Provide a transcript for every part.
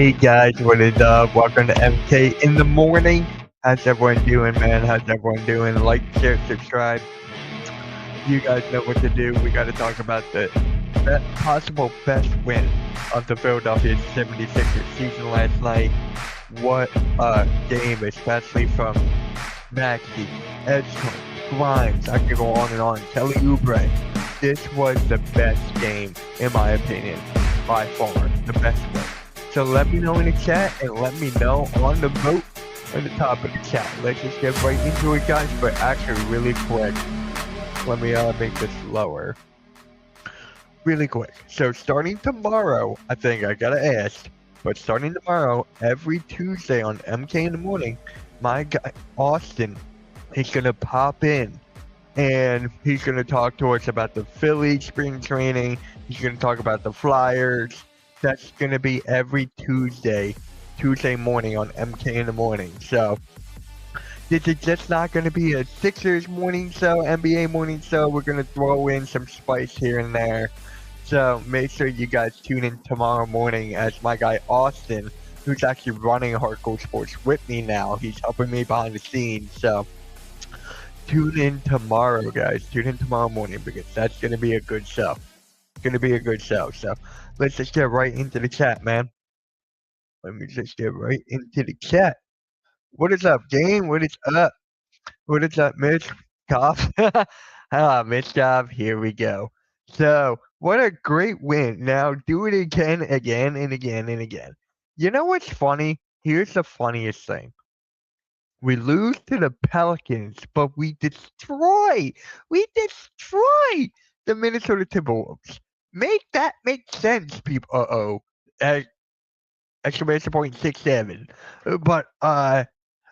Hey guys, what is up? Welcome to MK in the morning. How's everyone doing, man? How's everyone doing? Like, share, subscribe. You guys know what to do. We got to talk about the possible best win of the Philadelphia 76ers season last night. What a game, especially from Maxey, Edson, Grimes. I could go on and on. Kelly Oubre. This was the best game, in my opinion, by far. The best win. So let me know in the chat and let me know on the vote on the top of the chat. Let's just get right into it, guys. But actually, really quick, let me make this lower. Really quick. So starting tomorrow, I think I gotta ask, but starting tomorrow, every Tuesday on MK in the morning, my guy Austin, he's gonna pop in. And he's going to talk to us about the Philly spring training. He's going to talk about the Flyers. That's going to be every Tuesday morning on MK in the morning. So this is just not going to be a Sixers morning show, NBA morning show. We're going to throw in some spice here and there. So make sure you guys tune in tomorrow morning as my guy Austin, who's actually running Hardcore Sports with me now. He's helping me behind the scenes. So tune in tomorrow, guys. Tune in tomorrow morning because that's going to be a good show. Going to be a good show. So let's just get right into the chat, man. Let me just get right into the chat. What is up, gang? What is up? What is up, Mitch? Cough. Mitch Cough. Here we go. So what a great win. Now do it again, and again, and again. You know what's funny? Here's the funniest thing. We lose to the Pelicans, but we destroy the Minnesota Timberwolves. Make that make sense, people. Exclamation point 6-7. But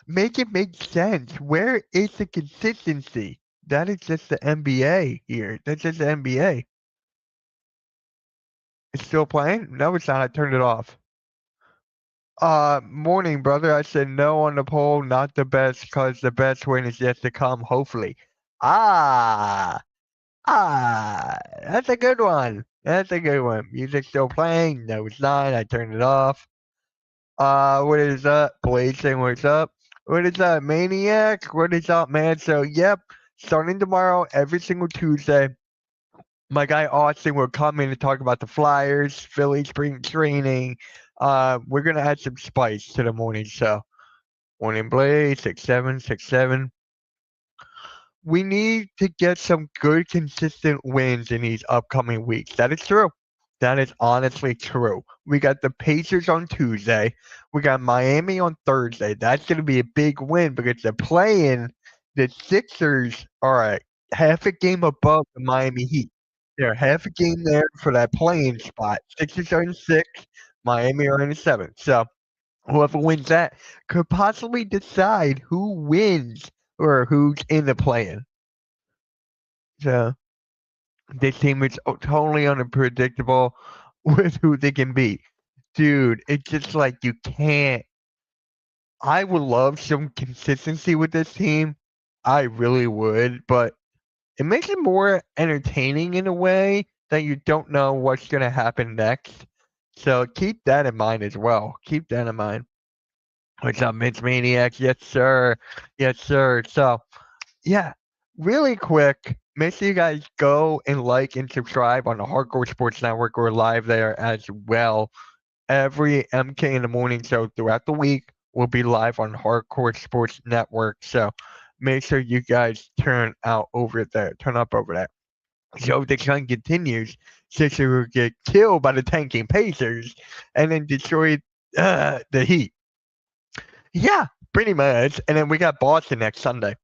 make it make sense. Where is the consistency? That is just the NBA here. That's just the NBA. It's still playing? No, it's not. I turned it off. Morning, brother. I said no on the poll, not the best, because the best win is yet to come, hopefully. That's a good one. That's a good one. Music still playing? No, it's not. I turned it off. What is up? Blazing, what's up? What is up, Maniac? What is up, man? So, yep, starting tomorrow, every single Tuesday, my guy Austin will come in and talk about the Flyers, Philly spring training. We're gonna add some spice to the morning show. Morning Blaze, 6-7. We need to get some good, consistent wins in these upcoming weeks. That is true. That is honestly true. We got the Pacers on Tuesday. We got Miami on Thursday. That's gonna be a big win because they're playing the Sixers are half a game above the Miami Heat. They're half a game there for that playing spot. Sixers are in 6. Miami are in 7. So whoever wins that could possibly decide who wins or who's in the play-in. So this team is totally unpredictable with who they can beat. Dude, it's just like you can't. I would love some consistency with this team. I really would, but it makes it more entertaining in a way that you don't know what's going to happen next. So keep that in mind as well. Keep that in mind. What's up, Mitch Maniac? Yes, sir. Yes, sir. So, yeah, really quick, make sure you guys go and like and subscribe on the Hardcore Sports Network. We're live there as well. Every MK in the morning show throughout the week will be live on Hardcore Sports Network. So make sure you guys turn up over there. So if the trend continues, Sixers will get killed by the tanking Pacers and then destroy the Heat. Yeah, pretty much. And then we got Boston next Sunday.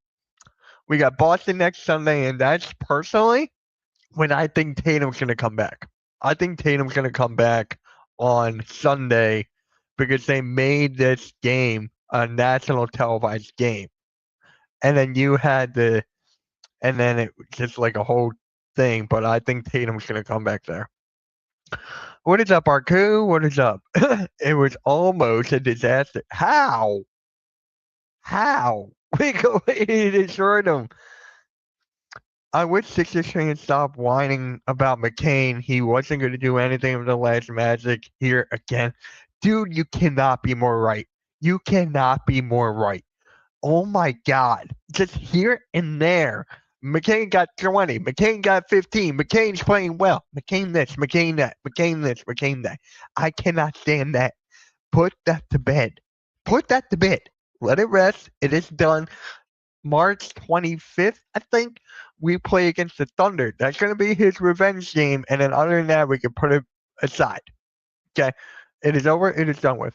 And that's personally when I think Tatum's going to come back. I think Tatum's going to come back on Sunday because they made this game a national televised game. And then it was just like a whole thing, but I think Tatum's going to come back there. What is up, Arku? What is up? It was almost a disaster. How? We completely destroyed him. I wish Sixers fans stop whining about McCain. He wasn't going to do anything with the last Magic here again. Dude, you cannot be more right. You cannot be more right. Oh my God. Just here and there. McCain got 20. McCain got 15. McCain's playing well. McCain this, McCain that, McCain this, McCain that. I cannot stand that. Put that to bed. Put that to bed. Let it rest. It is done. March 25th, I think, we play against the Thunder. That's going to be his revenge game. And then other than that, we can put it aside. Okay? It is over. It is done with.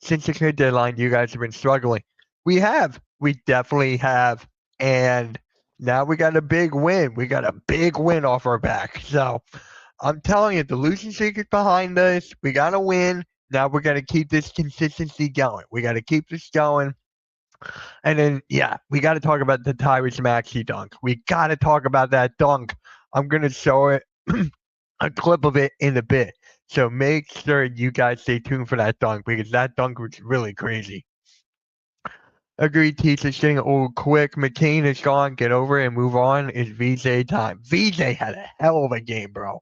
Since the trade deadline, you guys have been struggling. We have. We definitely have. And now we got a big win. We got a big win off our back. So I'm telling you, the losing streak is behind us. We got to win. Now we're going to keep this consistency going. We got to keep this going. And then, yeah, we got to talk about the Tyrese Maxey dunk. We got to talk about that dunk. I'm going to show it, a clip of it in a bit. So make sure you guys stay tuned for that dunk because that dunk was really crazy. Agreed, Teach is getting old quick. McCain is gone. Get over it and move on. It's VJ time. VJ had a hell of a game, bro.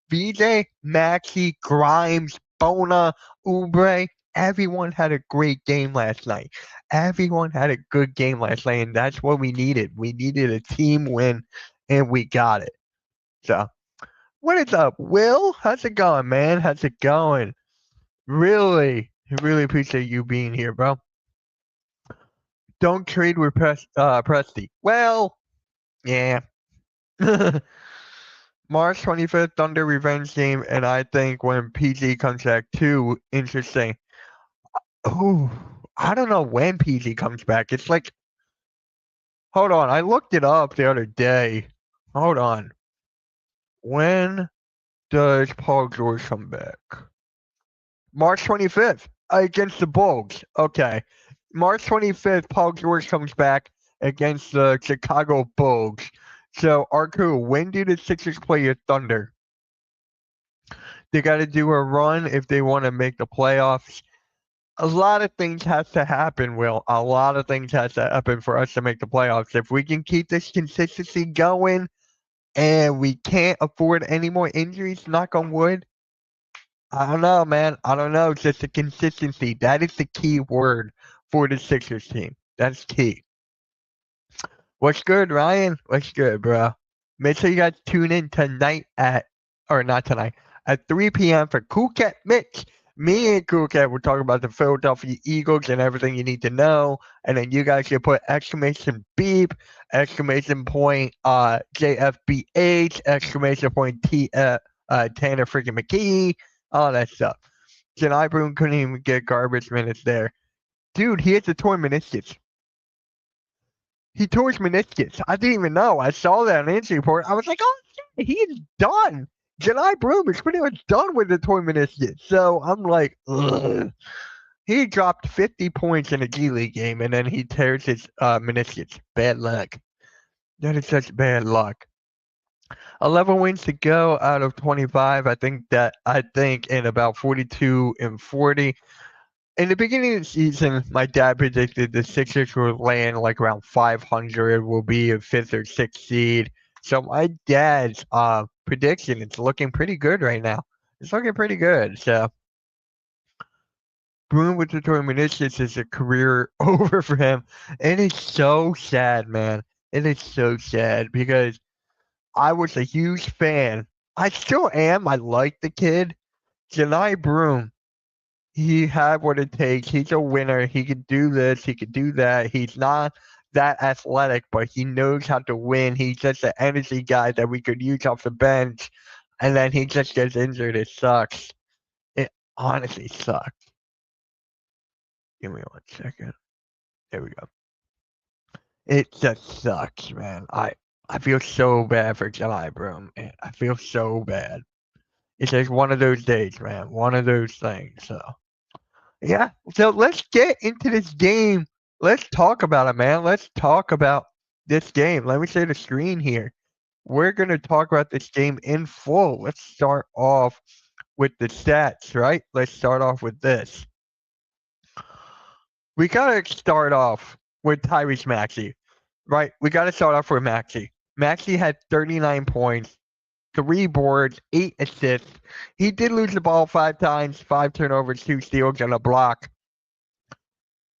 VJ, Maxey, Grimes, Bona, Oubre, everyone had a great game last night. Everyone had a good game last night, and that's what we needed. We needed a team win, and we got it. So, what is up, Will? How's it going, man? How's it going? Really appreciate you being here, bro. Don't trade with Presti. Well, yeah. March 25th, Thunder revenge game, and I think when PG comes back too, interesting. Oh, I don't know when PG comes back. It's like, hold on, I looked it up the other day. Hold on. When does Paul George come back? March 25th against the Bulls. Okay. March 25th, Paul George comes back against the Chicago Bulls. So, Arku, when do the Sixers play your Thunder? They got to do a run if they want to make the playoffs. A lot of things has to happen, Will. A lot of things has to happen for us to make the playoffs. If we can keep this consistency going and we can't afford any more injuries, knock on wood, I don't know, man. I don't know. It's just the consistency. That is the key word for the Sixers team. That's key. What's good, Ryan? What's good, bro? Make sure you guys tune in tonight not tonight, at 3 p.m. for Cool Cat Mitch. Me and Cool Cat will talk about the Philadelphia Eagles and everything you need to know. And then you guys can put exclamation beep, exclamation point JFBH, exclamation point Tanner freaking McKee, all that stuff. Janai Broom couldn't even get garbage minutes there. Dude, he has a torn meniscus. He tore his meniscus. I didn't even know. I saw that on the injury report. I was like, oh, shit, he's done. Janai Broom is pretty much done with the torn meniscus. So I'm like, ugh. He dropped 50 points in a G League game, and then he tears his meniscus. Bad luck. That is such bad luck. 11 wins to go out of 25. I think in about 42 and 40. In the beginning of the season, my dad predicted the Sixers will land like around 500, will be a 5th or 6th seed. So my dad's prediction is looking pretty good right now. It's looking pretty good. So Broom with the torn meniscus is a career over for him. And it's so sad, man. It is so sad because I was a huge fan. I still am. I like the kid. Janai Broom. He had what it takes. He's a winner. He could do this. He could do that. He's not that athletic, but he knows how to win. He's just an energy guy that we could use off the bench. And then he just gets injured. It sucks. It honestly sucks. Give me 1 second. There we go. It just sucks, man. I feel so bad for July Broom. I feel so bad. It's like one of those days, man. One of those things. So. Yeah, so let's get into this game. Let's talk about it, man. Let's talk about this game. Let me share the screen here. We're going to talk about this game in full. Let's start off with the stats, right? Let's start off with this. We got to start off with Tyrese Maxey, right? We got to start off with Maxey. Maxey had 39 points, 3 boards, 8 assists. He did lose the ball 5 times, 5 turnovers, 2 steals, and a block.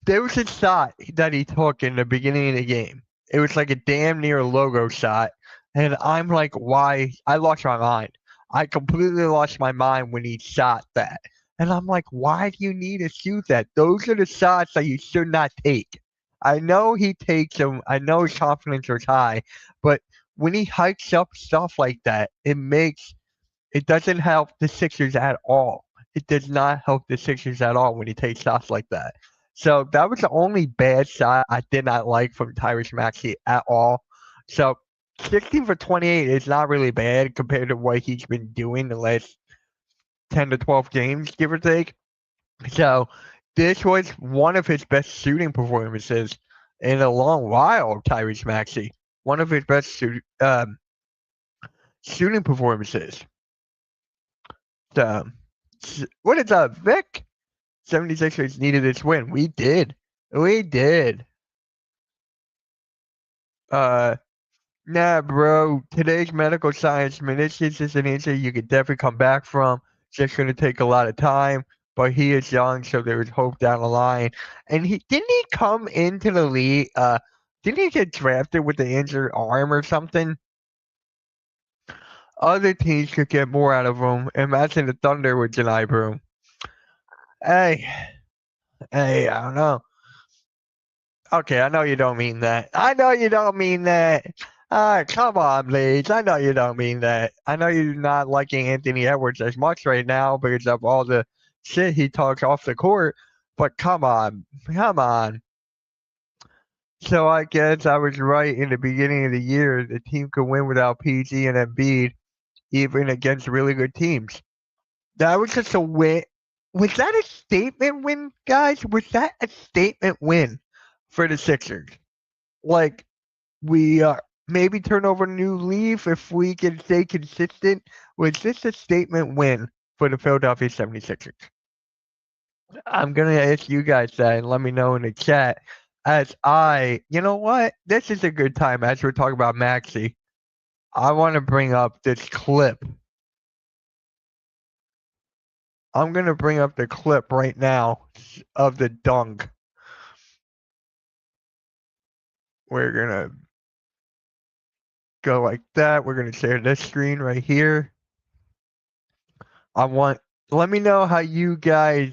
There was a shot that he took in the beginning of the game. It was like a damn near logo shot. And I'm like, why? I lost my mind. I completely lost my mind when he shot that. And I'm like, why do you need to shoot that? Those are the shots that you should not take. I know he takes them. I know his confidence is high. But when he hikes up stuff like that, it doesn't help the Sixers at all. It does not help the Sixers at all when he takes shots like that. So that was the only bad shot I did not like from Tyrese Maxey at all. So 16 for 28 is not really bad compared to what he's been doing the last 10 to 12 games, give or take. So this was one of his best shooting performances in a long while, Tyrese Maxey. One of his best shooting performances. So, what is up, Vic? 76ers needed this win. We did. We did. Nah, bro. Today's medical science minutes is an injury you could definitely come back from. Just gonna take a lot of time. But he is young, so there is hope down the line. And didn't he come into the league? Didn't he get drafted with an injured arm or something? Other teams could get more out of him. Imagine the Thunder with Janai Broom. Hey, I don't know. Okay, I know you don't mean that. I know you don't mean that. Come on, please. I know you don't mean that. I know you're not liking Anthony Edwards as much right now because of all the shit he talks off the court. But come on. Come on. So I guess I was right in the beginning of the year. The team could win without PG and Embiid, even against really good teams. That was just a win. Was that a statement win, guys? Was that a statement win for the Sixers? Like, we maybe turn over a new leaf if we can stay consistent. Was this a statement win for the Philadelphia 76ers? I'm going to ask you guys that and let me know in the chat. You know what? This is a good time as we're talking about Maxey. I want to bring up this clip. I'm going to bring up the clip right now of the dunk. We're going to go like that. We're going to share this screen right here. Let me know how you guys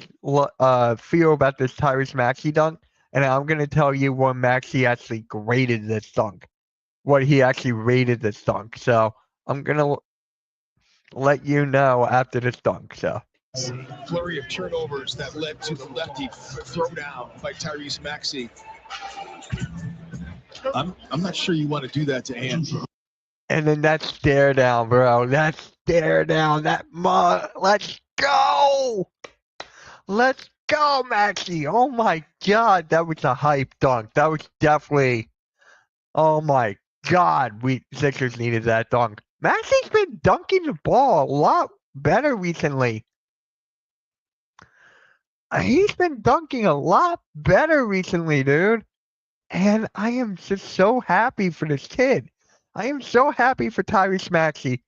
feel about this Tyrese Maxey dunk, and I'm going to tell you what Maxey actually graded this dunk. What he actually rated this dunk. So I'm going to let you know after this dunk. So. Flurry of turnovers that led to the lefty throwdown by Tyrese Maxey. I'm not sure you want to do that to Ant. And then that stare down, bro. That stare down. Let's go. Let's go, Maxey. Oh my God, that was a hype dunk. That was definitely. Oh my God, Sixers needed that dunk. Maxey's been dunking the ball a lot better recently. He's been dunking a lot better recently, dude. And I am just so happy for this kid. I am so happy for Tyrese Maxey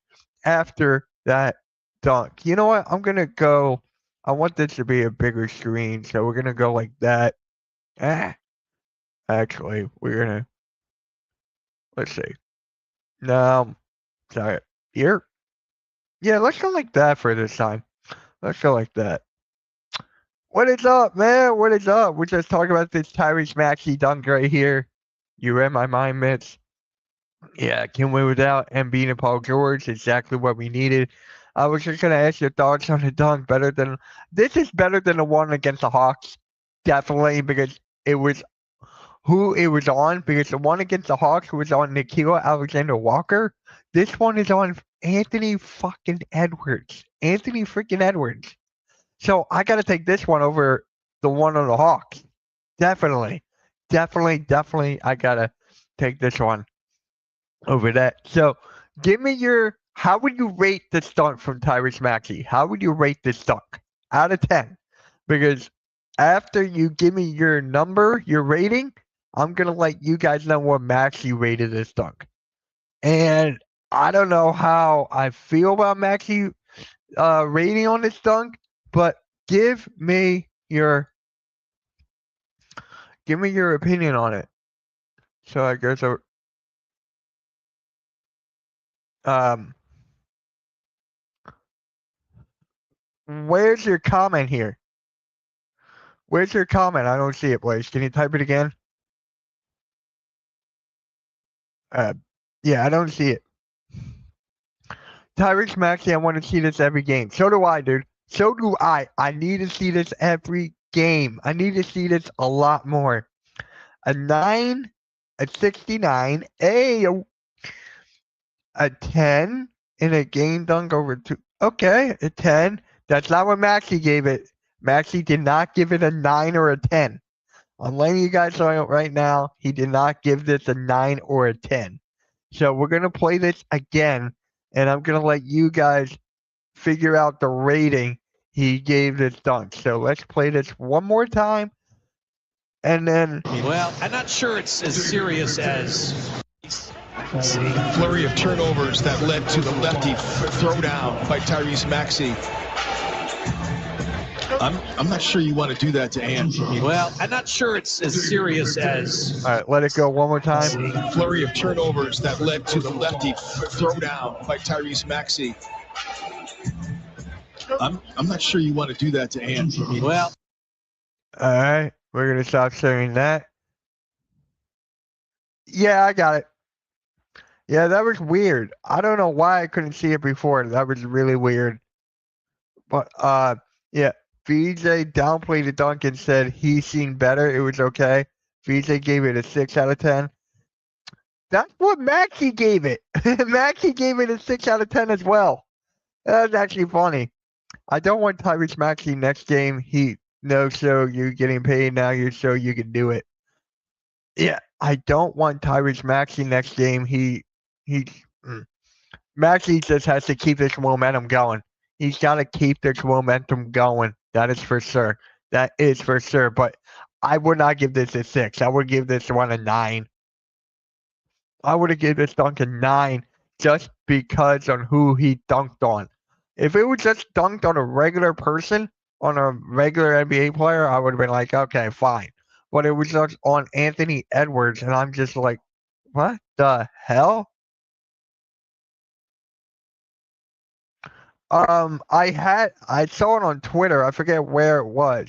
after that dunk. You know what? I'm going to go. I want this to be a bigger screen, so we're going to go like that. Actually, we're going to. Let's see. No. Sorry. Here? Yeah, let's go like that for this time. Let's go like that. What is up, man? What is up? We're just talking about this Tyrese Maxey dunk right here. You read my mind, Mitch. Yeah, can win without Embiid and Paul George. Exactly what we needed. I was just gonna ask your thoughts on the dunk. This is better than the one against the Hawks, definitely, because it was who it was on. Because the one against the Hawks was on Nickeil Alexander-Walker. This one is on Anthony fucking Edwards. Anthony freaking Edwards. So I gotta take this one over the one on the Hawks. Definitely. I gotta take this one over that. So give me how would you rate this dunk from Tyrese Maxey? How would you rate this dunk out of 10? Because after you give me your number, your rating, I'm going to let you guys know what Maxey rated this dunk. And I don't know how I feel about Maxey rating on this dunk, but give me your opinion on it. So I guess where's your comment here? Where's your comment? I don't see it, Blaze. Can you type it again? Yeah, I don't see it. Tyrese Maxey, I want to see this every game. So do I, dude. So do I. I need to see this every game. I need to see this a lot more. A 9, a 69, a 10 in a game dunk over 2. Okay, a 10. That's not what Maxey gave it. Maxey did not give it a 9 or a 10. I'm letting you guys know right now, he did not give this a 9 or a 10. So we're going to play this again, and I'm going to let you guys figure out the rating he gave this dunk. So let's play this one more time, and then... Well, I'm not sure it's as serious as... Flurry of turnovers that led to the lefty throwdown by Tyrese Maxey. I'm not sure you want to do that to Ant. Well, I'm not sure it's as serious as... All right, let it go one more time. Flurry of turnovers that led to the lefty throwdown by Tyrese Maxey. I'm not sure you want to do that to Ant. Well... All right, we're going to stop saying that. Yeah, I got it. Yeah, that was weird. I don't know why I couldn't see it before. That was really weird. But, yeah. VJ downplayed the dunk and said he's seen better. It was okay. VJ gave it a 6 out of 10. That's what Maxey gave it. Maxey gave it a 6 out of 10 as well. That's actually funny. I don't want Tyrese Maxey next game. So you're getting paid now. So you can do it. Yeah, I don't want Tyrese Maxey next game. Maxey just has to keep this momentum going. He's got to keep this momentum going. That is for sure. That is for sure. But I would not give this a 6. I would give this one a 9. I would have given this dunk a 9 just because on who he dunked on. If it was just dunked on a regular person, on a regular NBA player, I would have been like, okay, fine. But it was just on Anthony Edwards, and I'm just like, what the hell? I saw it on Twitter. I forget where it was.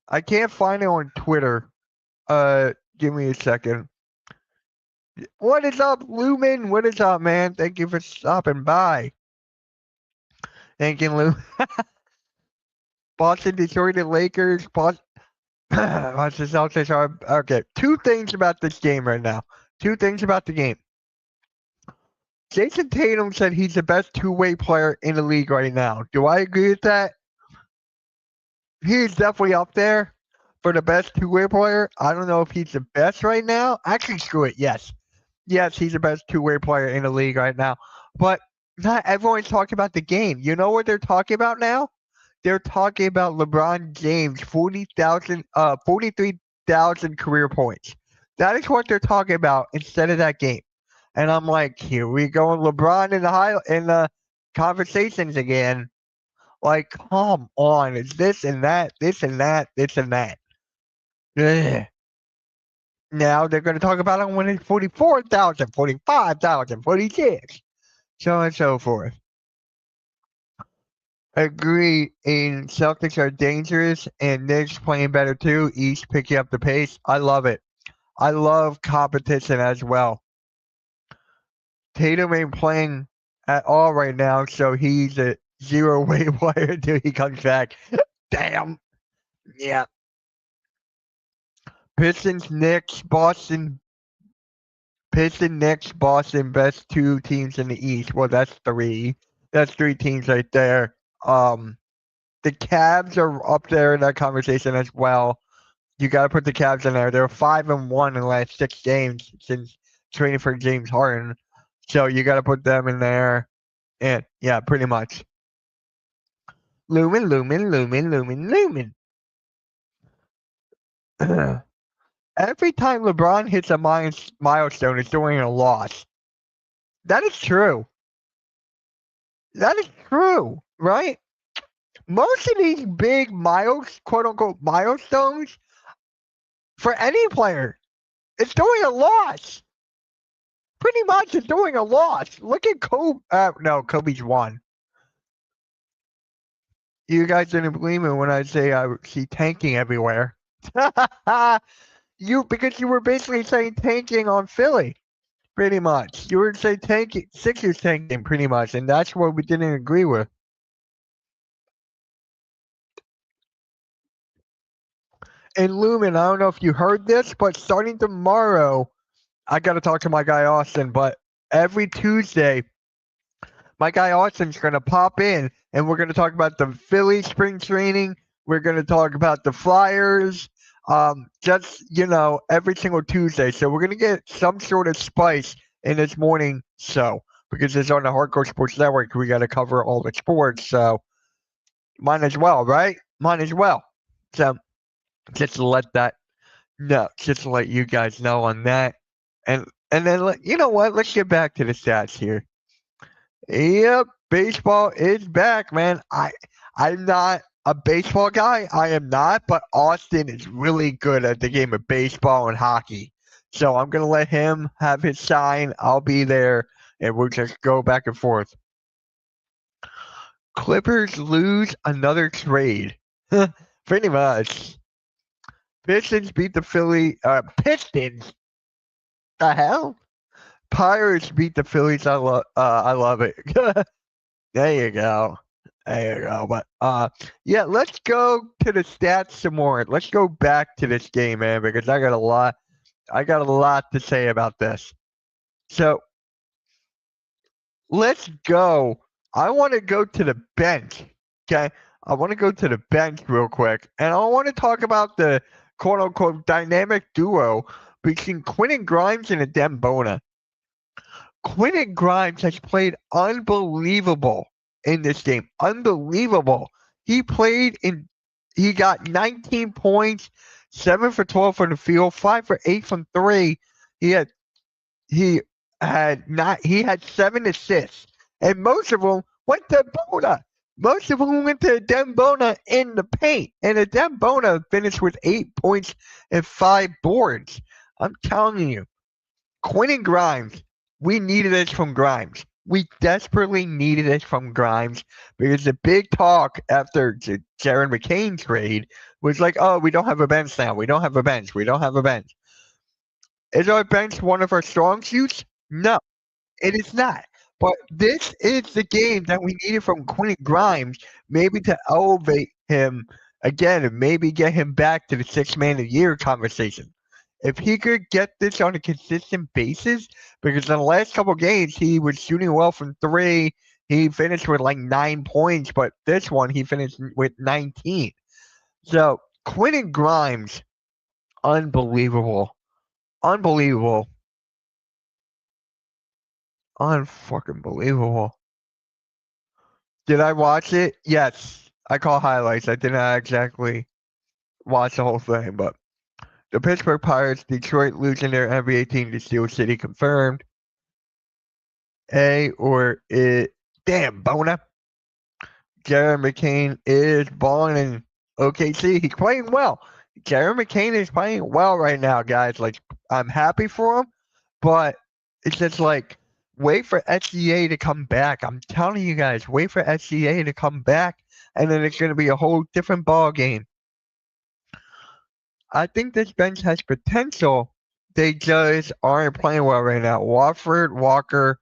I can't find it on Twitter. Give me a second. What is up, Lumen? What is up, man? Thank you for stopping by. Thank you, Lumen. Boston, Detroit, and Lakers. Boston Celtics are okay. 2 things about this game right now. 2 things about the game. Jason Tatum said he's the best 2-way player in the league right now. Do I agree with that? He's definitely up there for the best 2-way player. I don't know if he's the best right now. Actually, screw it. Yes. Yes, he's the best 2-way player in the league right now. But not everyone's talking about the game. You know what they're talking about now? They're talking about LeBron James, 43,000 career points. That is what they're talking about instead of that game. And I'm like, here we go, LeBron in the conversations again. Like, come on, it's this and that, this and that, this and that. Ugh. Now they're going to talk about him winning 44,000, 45,000, 46, so on and so forth. Agree, and Celtics are dangerous, and Knicks playing better too. East picking up the pace. I love it. I love competition as well. Tatum ain't playing at all right now, so he's a 0-way player until he comes back. Damn. Yeah. Pistons, Knicks, Boston. Pistons, Knicks, Boston, best 2 teams in the East. Well, that's 3. That's 3 teams right there. The Cavs are up there in that conversation as well. You got to put the Cavs in there. They're 5-1 in the last 6 games since trading for James Harden. So you got to put them in there. And yeah, pretty much. Lumen, lumen, lumen, lumen, lumen. Every time LeBron hits a milestone, it's during a loss. That is true. That is true, right? Most of these big quote unquote milestones, for any player, it's during a loss. Pretty much, it's during a loss. Look at Kobe. No, Kobe's won. You guys didn't believe me when I say I see tanking everywhere. Because you were basically saying tanking on Philly, pretty much. You were saying tanking, Sixers tanking, pretty much, and that's what we didn't agree with. And Lumen, I don't know if you heard this, but starting tomorrow, I got to talk to my guy Austin. But every Tuesday, my guy Austin's going to pop in, and we're going to talk about the Philly spring training. We're going to talk about the Flyers. Just every single Tuesday. So we're going to get some sort of spice in this morning show because it's on the Hardcore Sports Network. We got to cover all the sports, so might as well, right? Might as well. So just to let you guys know on that, and then you know what? Let's get back to the stats here. Yep, baseball is back, man. I'm not a baseball guy. I am not, but Austin is really good at the game of baseball and hockey. So I'm going to let him have his shine. I'll be there, and we'll just go back and forth. Clippers lose another trade. Pretty much. Pistons beat the Pistons? The hell? Pirates beat the Phillies. I love it. There you go. But yeah, let's go to the stats some more. Let's go back to this game, man, because I got a lot to say about this. So let's go. I want to go to the bench. Okay. I want to go to the bench real quick, and I want to talk about the quote unquote dynamic duo between Quentin Grimes and Adem Bona. Quentin Grimes has played unbelievable in this game. Unbelievable. He got 19 points, 7 for 12 from the field, 5 for 8 from 3. He had 7 assists, and most of them went to Bona. Most of them went to Adem Bona in the paint, and Adem Bona finished with 8 points and 5 boards. I'm telling you, Quentin Grimes. We needed this from Grimes. We desperately needed this from Grimes because the big talk after the Jaron McCain trade was like, oh, we don't have a bench now. We don't have a bench. We don't have a bench. Is our bench one of our strong suits? No, it is not. But this is the game that we needed from Quentin Grimes, maybe to elevate him again and maybe get him back to the 6th man of the year conversation. If he could get this on a consistent basis, because in the last couple games he was shooting well from 3, he finished with like 9 points, but this one he finished with 19. So Quentin Grimes, unbelievable, unfucking believable. Did I watch it? Yes, I call highlights. I did not exactly watch the whole thing, but. The Pittsburgh Pirates, Detroit losing their NBA team to Steel City confirmed. Damn, Bona. Jaron McCain is balling in OKC. He's playing well. Jaron McCain is playing well right now, guys. Like, I'm happy for him, but it's just like, wait for SGA to come back. I'm telling you guys, wait for SGA to come back, and then it's going to be a whole different ball game. I think this bench has potential. They just aren't playing well right now. Wofford, Walker,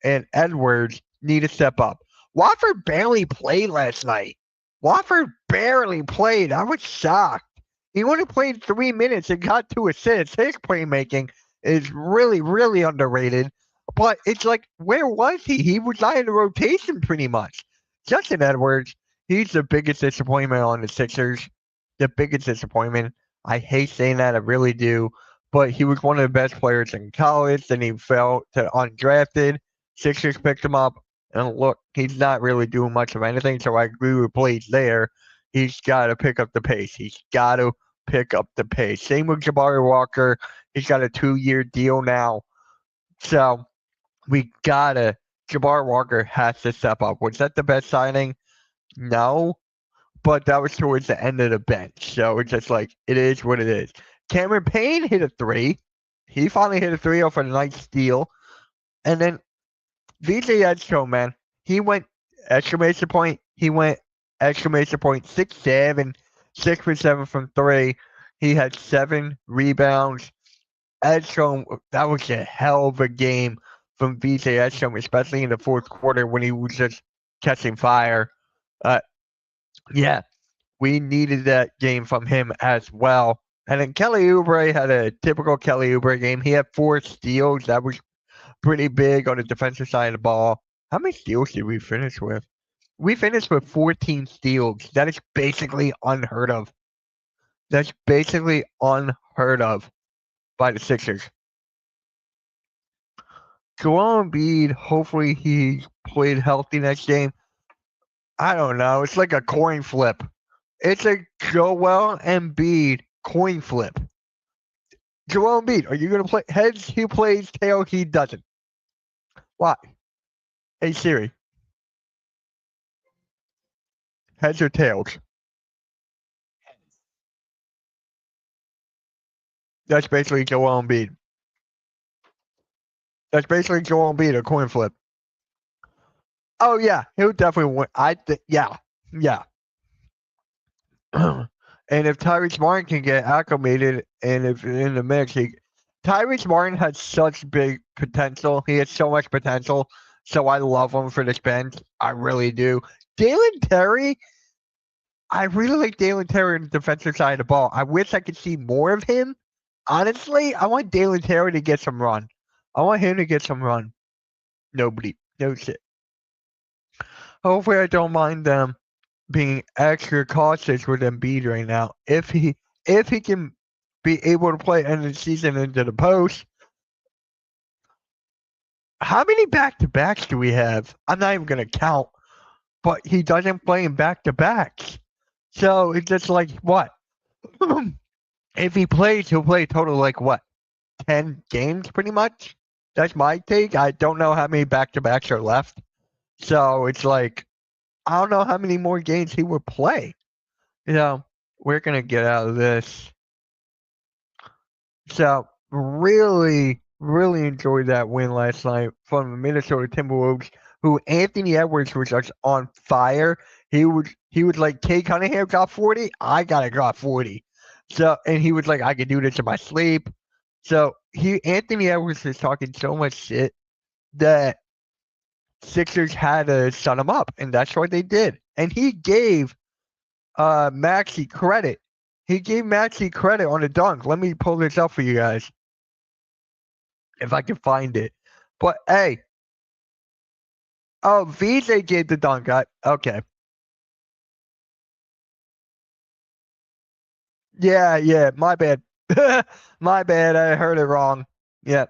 and Edwards need to step up. Wofford barely played last night. Wofford barely played. I was shocked. He only played 3 minutes and got 2 assists. His playmaking is really, really underrated. But it's like, where was he? He was not in the rotation pretty much. Justin Edwards, he's the biggest disappointment on the Sixers. The biggest disappointment. I hate saying that, I really do, but he was one of the best players in college. Then he fell to undrafted. Sixers picked him up, And look, he's not really doing much of anything, so I agree with Blaze there. He's got to pick up the pace. He's got to pick up the pace. Same with Jabari Walker. He's got a 2-year deal now. So Jabari Walker has to step up. Was that the best signing? No. But that was towards the end of the bench. So it's just like, it is what it is. Cameron Payne hit a 3. He finally hit a 3 off a nice steal. And then VJ Edgecombe, man, he went exclamation point. He went exclamation point 6-7, 6 for 7 from 3. He had 7 rebounds. Edgecombe, that was a hell of a game from VJ Edgecombe, especially in the fourth quarter when he was just catching fire. Yeah, we needed that game from him as well. And then Kelly Oubre had a typical Kelly Oubre game. He had 4 steals. That was pretty big on the defensive side of the ball. How many steals did we finish with? We finished with 14 steals. That is basically unheard of. That's basically unheard of by the Sixers. Joel Embiid, hopefully he played healthy next game. I don't know. It's like a coin flip. It's a Joel Embiid coin flip. Joel Embiid, are you going to play? Heads, he plays. Tails, he doesn't. Why? Hey, Siri. Heads or tails? That's basically Joel Embiid. That's basically Joel Embiid, a coin flip. Oh, yeah. He'll definitely win. Yeah. And if Tyrese Martin can get acclimated and if in the mix, Tyrese Martin has such big potential. He has so much potential. So I love him for this bench. I really do. Dalen Terry, I really like Dalen Terry on the defensive side of the ball. I wish I could see more of him. Honestly, I want Dalen Terry to get some run. I want him to get some run. No shit. Hopefully I don't mind them being extra cautious with Embiid right now. If he can be able to play end of the season into the post. How many back-to-backs do we have? I'm not even going to count, but he doesn't play in back-to-backs. So it's just like, what? If he plays, he'll play a total like what? 10 games pretty much? That's my take. I don't know how many back-to-backs are left. So it's like, I don't know how many more games he would play. We're going to get out of this. So really, really enjoyed that win last night from the Minnesota Timberwolves, who Anthony Edwards was just on fire. He was like, Kay Cunningham got 40, I gotta got 40. So, and he was like, I could do this in my sleep. So Anthony Edwards is talking so much shit that Sixers had to shut him up, and that's what they did. And he gave Maxey credit. He gave Maxey credit on the dunk. Let me pull this up for you guys. If I can find it. But hey. Oh, VJ gave the dunk. Okay. Yeah. My bad. My bad. I heard it wrong. Yep.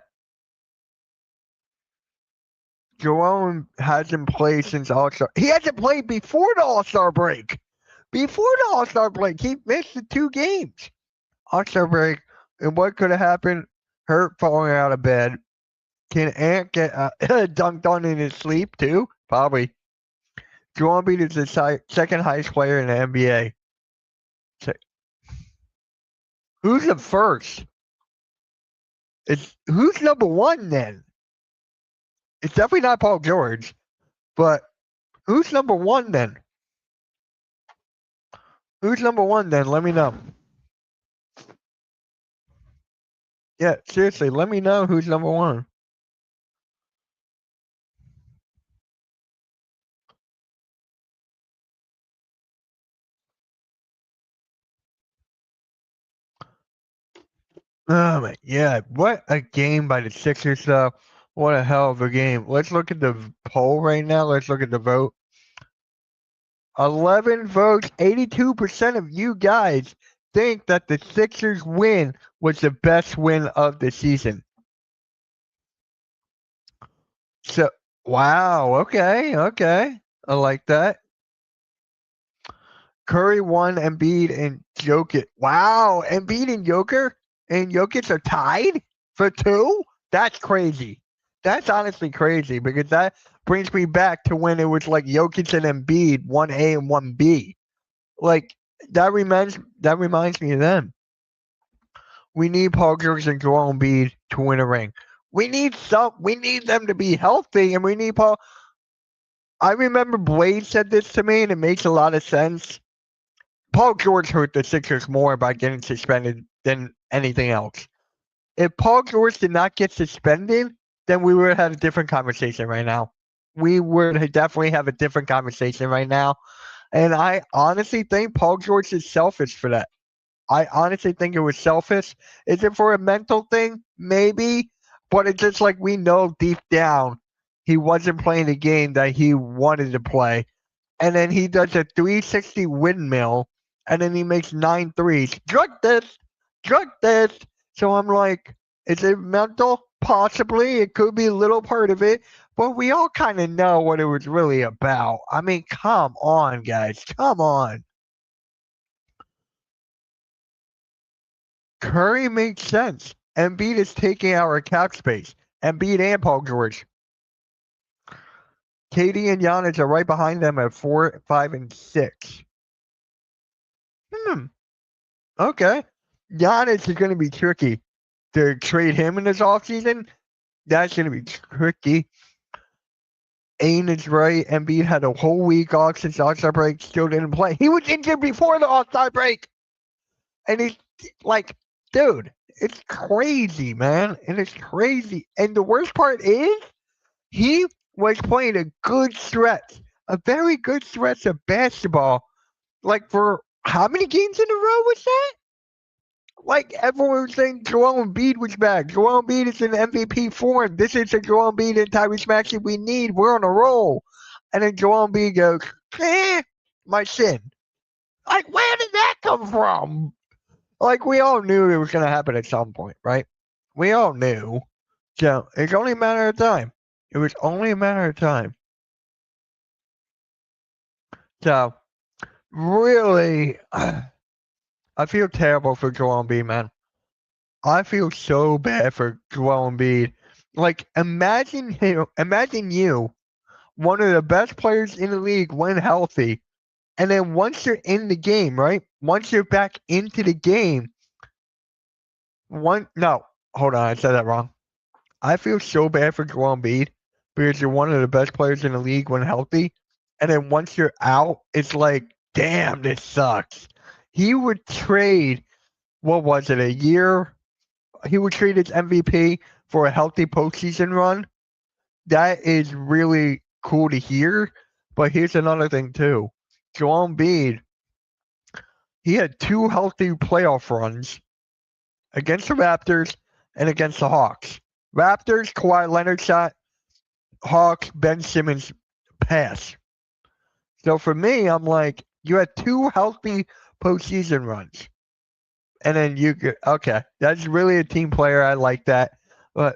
Jerome hasn't played since All-Star. He hasn't played before the All-Star break. Before the All-Star break, he missed the 2 games. All-Star break. And what could have happened? Hurt falling out of bed. Can Ant get dunked on in his sleep too? Probably. Joel Embiid is the second highest player in the NBA. Who's the first? Who's number 1 then? It's definitely not Paul George. But who's number 1 then? Who's number 1 then? Let me know. Yeah, seriously, let me know who's number 1. Oh my, yeah, what a game by the Sixers though. What a hell of a game. Let's look at the poll right now. Let's look at the vote. 11 votes, 82% of you guys think that the Sixers win was the best win of the season. So Wow. Okay. Okay. I like that. Curry 1, Embiid, and Jokic. Wow. Embiid and Jokic are tied for 2? That's crazy. That's honestly crazy because that brings me back to when it was like Jokic and Embiid, 1A and 1B. Like that reminds me of them. We need Paul George and Joel Embiid to win a ring. We need them to be healthy, and we need Paul. I remember Blade said this to me, and it makes a lot of sense. Paul George hurt the Sixers more by getting suspended than anything else. If Paul George did not get suspended, then we would have had a different conversation right now. We would definitely have a different conversation right now. And I honestly think Paul George is selfish for that. I honestly think it was selfish. Is it for a mental thing? Maybe. But it's just like we know deep down he wasn't playing the game that he wanted to play. And then he does a 360 windmill and then he makes 9 threes. Drug this. So I'm like, is it mental? Possibly. It could be a little part of it. But we all kind of know what it was really about. I mean, come on, guys. Come on. Curry makes sense. Embiid is taking our cap space. Embiid and Paul George. KD and Giannis are right behind them at 4, 5, and 6. Okay. Giannis is going to be tricky to trade him in this offseason. That's going to be tricky. Ain is right. Embiid had a whole week off since the All-Star break. Still didn't play. He was injured before the All-Star break. And he's like, dude, it's crazy, man. And it's crazy. And the worst part is he was playing a good stretch, a very good stretch of basketball. Like for how many games in a row was that? Like everyone was saying Joel Embiid was back. Joel Embiid is in MVP form. This is the Joel Embiid and Tyrese Maxey we need. We're on a roll. And then Joel Embiid goes, my shin. Like, where did that come from? Like, we all knew it was going to happen at some point, right? We all knew. So, it's only a matter of time. It was only a matter of time. So, really, I feel terrible for Joel Embiid, man. I feel so bad for Joel Embiid. Like, imagine you, one of the best players in the league when healthy, and then once you're in the game, right? Once you're back into the game, hold on, I said that wrong. I feel so bad for Joel Embiid because you're one of the best players in the league when healthy, and then once you're out, it's like, damn, this sucks. He would trade, what was it, a year? He would trade his MVP for a healthy postseason run. That is really cool to hear. But here's another thing too. Joel Embiid, he had 2 healthy playoff runs against the Raptors and against the Hawks. Raptors, Kawhi Leonard shot. Hawks, Ben Simmons pass. So for me, I'm like, you had 2 healthy postseason runs. And then okay, that's really a team player. I like that. But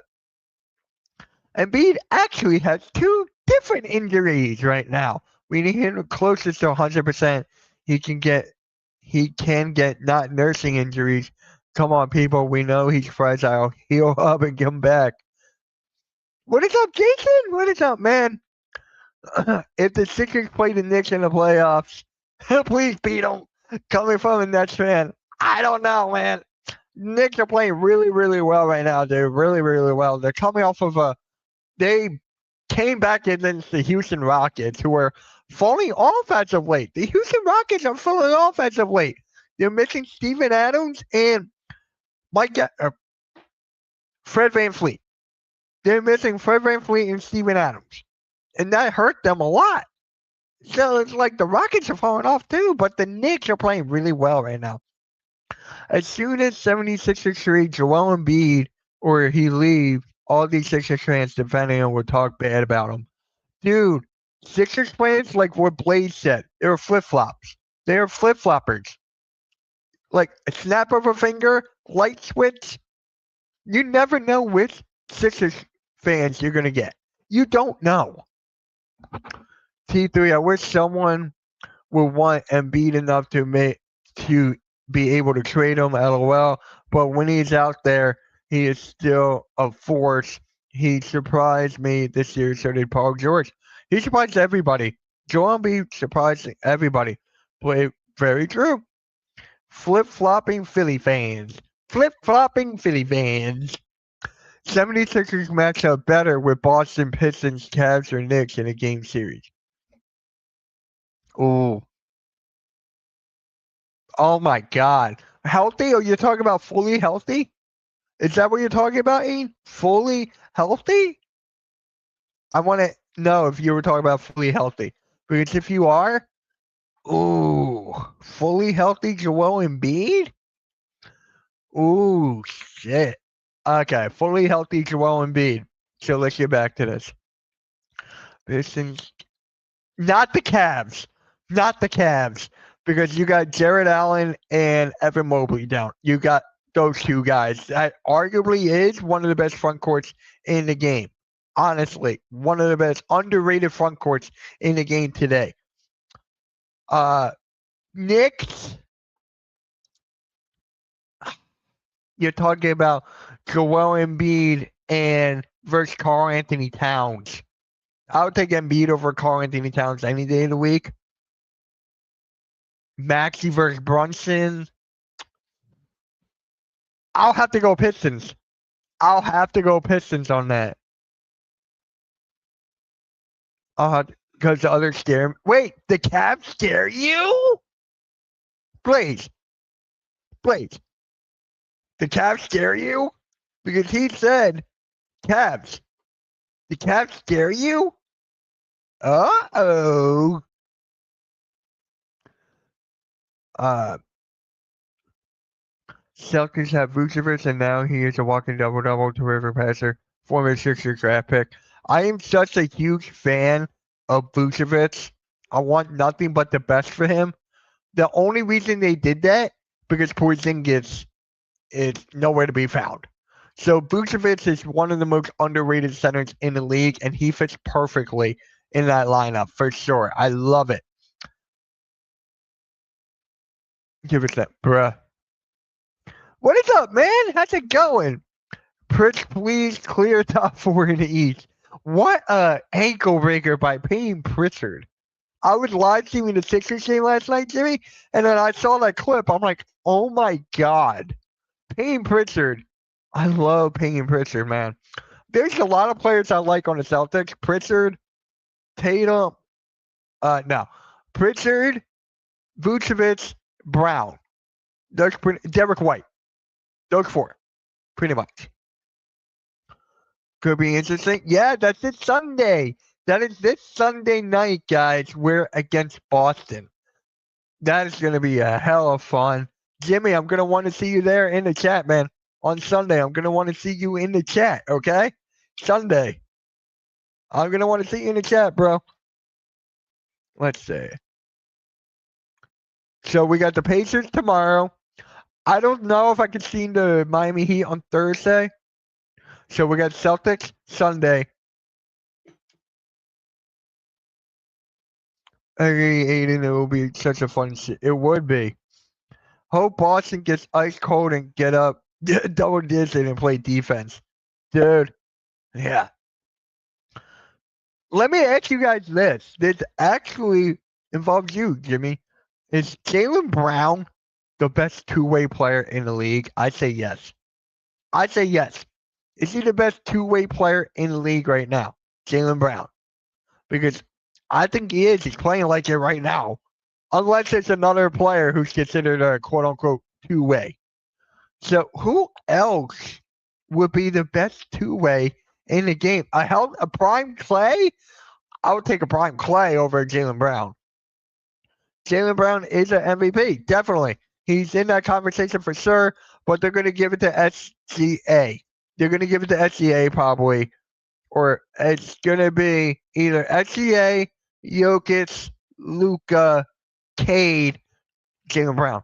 Embiid actually has 2 different injuries right now. We need him closest to 100%. He can get not nursing injuries. Come on, people. We know he's fragile. Heal up and come back. What is up, Jason? What is up, man? If the Sixers play the Knicks in the playoffs, please beat them. Coming from a Nets fan, I don't know, man. Knicks are playing really, really well right now. They're really, really well. They're coming off of they came back against the Houston Rockets, who are falling off as of late. The Houston Rockets are falling off as of late. They're missing Steven Adams and Fred VanVleet. They're missing Fred VanVleet and Steven Adams. And that hurt them a lot. So it's like the Rockets are falling off too, but the Knicks are playing really well right now. As soon as 76ers trade Joel Embiid or he leaves, all these Sixers fans defending him will talk bad about him. Dude, Sixers fans, like what Blaze said, they were flip-flops. They are flip-floppers. Like a snap of a finger, light switch. You never know which Sixers fans you're going to get. You don't know. T3, I wish someone would want Embiid enough to be able to trade him, LOL. But when he's out there, he is still a force. He surprised me this year, so did Paul George. He surprised everybody. Joel Embiid surprised everybody. But very true. Flip-flopping Philly fans. Flip-flopping Philly fans. 76ers match up better with Boston Pistons, Cavs, or Knicks in a game series. Ooh. Oh my God. Healthy? Are you talking about fully healthy? Is that what you're talking about, Ian? Fully healthy? I want to know if you were talking about fully healthy. Because if you are, ooh, fully healthy Joel Embiid? Ooh, shit. Okay, fully healthy Joel Embiid. So let's get back to this. Pistons. Not the Cavs. Not the Cavs. Because you got Jared Allen and Evan Mobley down. You got those two guys. That arguably is one of the best front courts in the game. Honestly, one of the best underrated front courts in the game today. Knicks. You're talking about Joel Embiid and versus Karl Anthony Towns. I would take Embiid over Karl Anthony Towns any day of the week. Maxey versus Brunson. I'll have to go Pistons. I'll have to go Pistons on that. Because the others scare me. Wait, the Cavs scare you? Blaze. The Cavs scare you? Because he said, Cavs. The Cavs scare you? Uh-oh. Celtics have Vucevic, and now he is a walking double-double to river passer, former Sixers draft pick. I am such a huge fan of Vucevic. I want nothing but the best for him. The only reason they did that, because Porzingis is nowhere to be found. So Vucevic is one of the most underrated centers in the league, and he fits perfectly in that lineup for sure. I love it. Give us that, bruh. What is up, man? How's it going? Pritch, please clear top 4 in the East. What a ankle breaker by Payne Pritchard. I was live streaming the Sixers game last night, Jimmy, and then I saw that clip. I'm like, oh my God. Payne Pritchard. I love Payne Pritchard, man. There's a lot of players I like on the Celtics. Pritchard, Tatum. No. Pritchard, Vucevic, Brown. Derek White. Those 4. Pretty much. Could be interesting. Yeah, that's this Sunday. That is this Sunday night, guys. We're against Boston. That is going to be a hell of fun. Jimmy, I'm going to want to see you there in the chat, man. On Sunday, I'm going to want to see you in the chat, okay? Sunday. I'm going to want to see you in the chat, bro. Let's see. So we got the Pacers tomorrow. I don't know if I can see the Miami Heat on Thursday. So we got Celtics Sunday. Hey, Aiden, it will be such a fun shit. It would be. Hope Boston gets ice cold and get up double digit and play defense. Dude. Yeah. Let me ask you guys this. This actually involves you, Jimmy. Is Jaylen Brown the best two-way player in the league? I say yes. Is he the best two-way player in the league right now? Jaylen Brown. Because I think he is. He's playing like it right now. Unless it's another player who's considered a quote-unquote two-way. So who else would be the best two-way in the game? A prime Clay? I would take a prime Clay over Jaylen Brown. Jaylen Brown is an MVP, definitely. He's in that conversation for sure, but they're going to give it to SGA. They're going to give it to SGA probably, or it's going to be either SGA, Jokic, Luka, Cade, Jaylen Brown.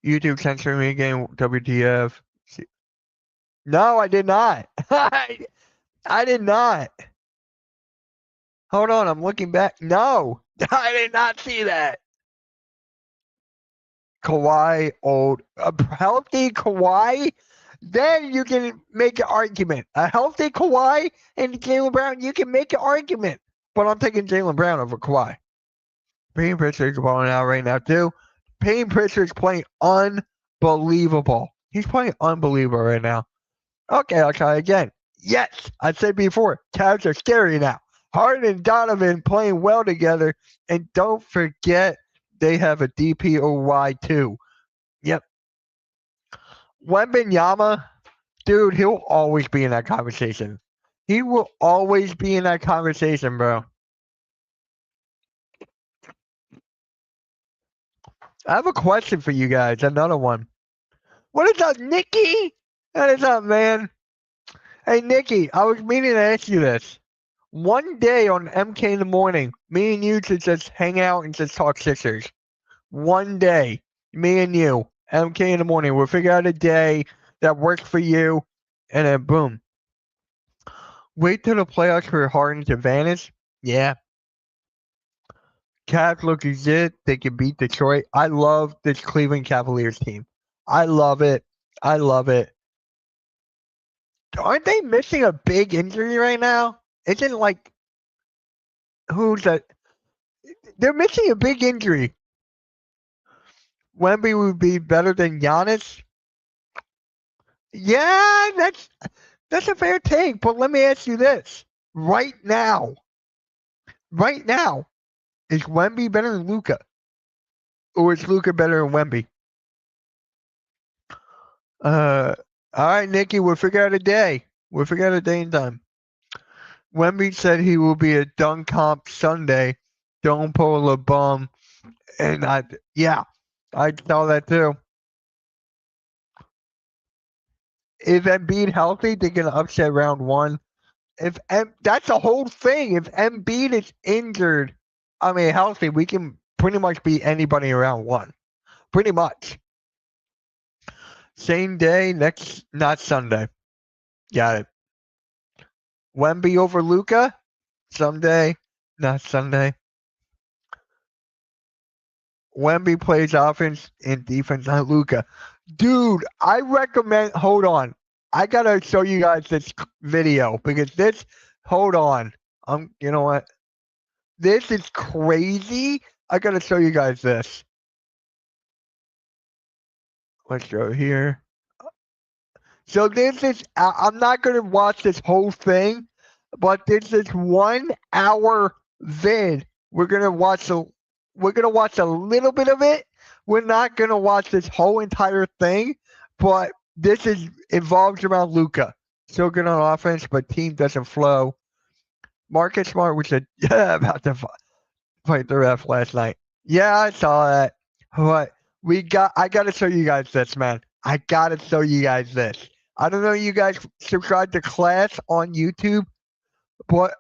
YouTube censoring me again, WTF. No, I did not. I did not. Hold on, I'm looking back. No, I did not see that. Kawhi, old, a healthy Kawhi, then you can make an argument. A healthy Kawhi and Jaylen Brown, you can make an argument. But I'm taking Jaylen Brown over Kawhi. Payne Pritchard's balling out right now, too. Payne Pritchard's playing unbelievable. He's playing unbelievable right now. Okay, I'll try again. Yes, I said before, Cavs are scary now. Harden and Donovan playing well together. And don't forget, they have a DPOY too. Yep. Wembanyama, dude, he'll always be in that conversation. He will always be in that conversation, bro. I have a question for you guys. Another one. What is up, Nikki? What is up, man? Hey, Nikki, I was meaning to ask you this. One day on MK in the morning, me and you should just hang out and just talk Sixers. One day, me and you, MK in the morning, we'll figure out a day that works for you, and then boom. Wait till the playoffs for Harden to vanish? Yeah. Cavs look legit. They can beat Detroit. I love this Cleveland Cavaliers team. I love it. I love it. Aren't they missing a big injury right now? Isn't like who's that? They're missing a big injury. Wemby would be better than Giannis. Yeah, that's a fair take. But let me ask you this: right now, is Wemby better than Luka, or is Luka better than Wemby? All right, Nikki, we'll figure out a day. We'll figure out a day and time. Wemby said he will be a dunk comp Sunday. Don't pull a bum. And I saw that too. If Embiid healthy, they're gonna upset round one. That's the whole thing. If Embiid is injured, healthy, we can pretty much beat anybody in round one. Pretty much. Same day, not Sunday. Got it. Wemby over Luka, Sunday, not Sunday. Wemby plays offense and defense, not Luka. Dude, I recommend. Hold on, I gotta show you guys this video because this. Hold on, you know what? This is crazy. I gotta show you guys this. Let's go here. So this is. I'm not gonna watch this whole thing, but this is 1 hour vid. We're gonna watch a little bit of it. We're not gonna watch this whole entire thing, but this involves around Luka. Still good on offense, but team doesn't flow. Marcus Smart was about to fight the ref last night. Yeah, I saw that. But I gotta show you guys this, man. I gotta show you guys this. I don't know if you guys subscribe to Class on YouTube, but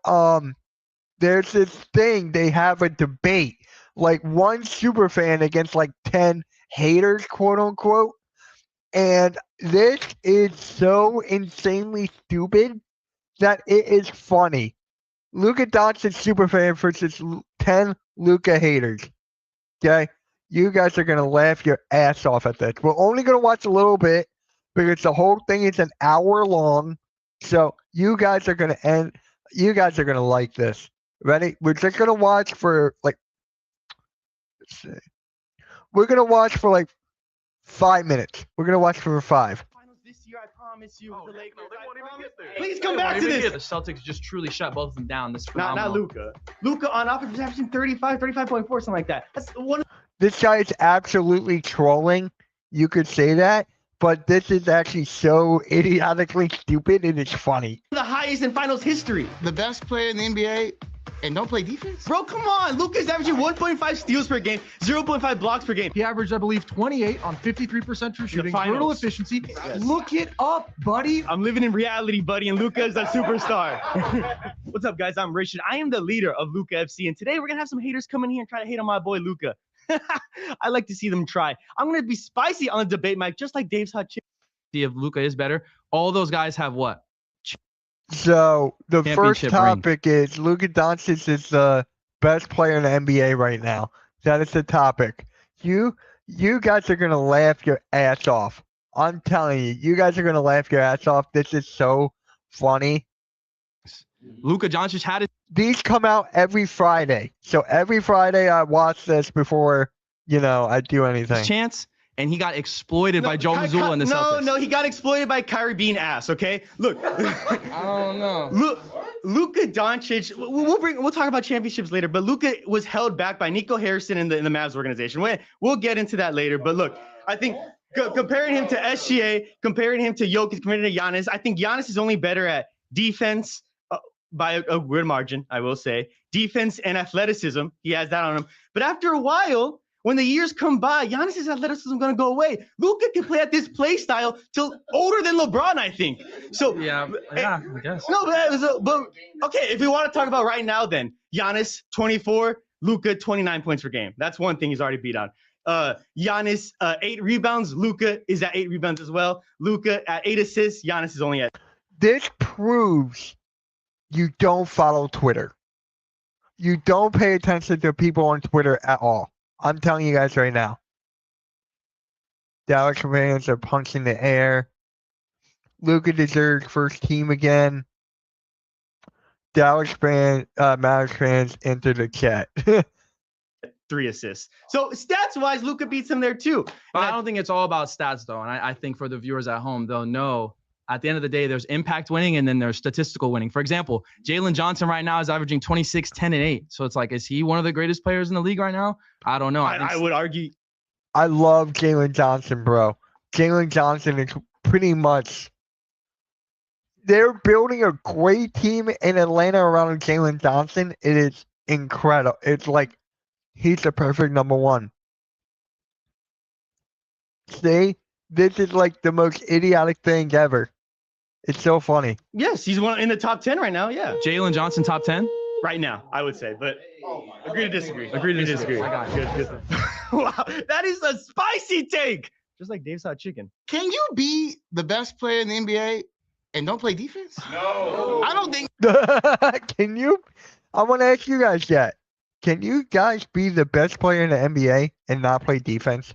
there's this thing, they have a debate. Like one super fan against like 10 haters, quote unquote. And this is so insanely stupid that it is funny. Luka Doncic super fan versus 10 Luka haters. Okay? You guys are going to laugh your ass off at this. We're only going to watch a little bit because the whole thing is an hour long. So you guys are going to like this. Ready? We're just going to watch for like, let's see. We're going to watch for like 5 minutes. We're going to watch for 5. This year, I promise you. The Lakers, they won't even get there. Please come back to this. The Celtics just truly shut both of them down. This phenomenal. Not Luka. Luka on offense was averaging 35.4, something like that. That's one. This guy is absolutely trolling. You could say that, but this is actually so idiotically stupid and it's funny. The highest in finals history. The best player in the NBA and don't play defense? Bro, come on. Luka's averaging 1.5 steals per game, 0.5 blocks per game. He averaged, I believe, 28 on 53% true shooting, finals. brutal efficiency. Yes. Look it up, buddy. I'm living in reality, buddy, and Luka is a superstar. What's up, guys? I'm Rishon. I am the leader of Luka FC, and today we're going to have some haters come in here and try to hate on my boy Luka. I like to see them try. I'm going to be spicy on the debate mic, just like Dave's Hot Chicken. If Luka is better, all those guys have what? So the first Championship ring. topic is Luka Doncic is the best player in the NBA right now. That is the topic. You guys are gonna laugh your ass off. I'm telling you, you guys are gonna laugh your ass off. This is so funny. Luka Doncic had his These come out every Friday. So every Friday I watch this before, I do anything. chance, and he got exploited by Joe Mazzulla and the Celtics. No, he got exploited by Kyrie Bean ass. Okay, look. I don't know. Luka Doncic. We'll talk about championships later, but Luka was held back by Nico Harrison in the Mavs organization. We'll get into that later. But look, I think comparing him to SGA, comparing him to Jokic, comparing him to Giannis, I think Giannis is only better at defense by a good margin, I will say. Defense and athleticism, he has that on him. But after a while, when the years come by, Giannis' athleticism is going to go away. Luka can play at this play style till older than LeBron, I think. So Yeah, I guess. No, but okay, if we want to talk about right now, then Giannis 24, Luka 29 points per game. That's one thing he's already beat on. Giannis 8 rebounds. Luka is at 8 rebounds as well. Luka at 8 assists. Giannis is only at. This proves you don't follow Twitter. You don't pay attention to people on Twitter at all. I'm telling you guys right now. Dallas fans are punching the air. Luka deserves first team again. Mavericks fans enter the chat. 3 assists. So stats-wise, Luka beats him there too. But I don't think it's all about stats, though. And I think for the viewers at home, they'll know at the end of the day, there's impact winning and then there's statistical winning. For example, Jalen Johnson right now is averaging 26, 10, and 8. So it's like, is he one of the greatest players in the league right now? I don't know. I would argue. I love Jalen Johnson, bro. Jalen Johnson is pretty much. They're building a great team in Atlanta around Jalen Johnson. It is incredible. It's like he's the perfect number one. See, this is like the most idiotic thing ever. It's so funny. Yes, he's one in the top 10 right now. Yeah, Jalen Johnson top 10 right now, I would say. But agree to disagree. Agree to disagree. I got it. Good. Wow, that is a spicy take. Just like Dave's Hot Chicken. Can you be the best player in the NBA and don't play defense? No. I don't think. Can you? I want to ask you guys that. Can you guys be the best player in the NBA and not play defense?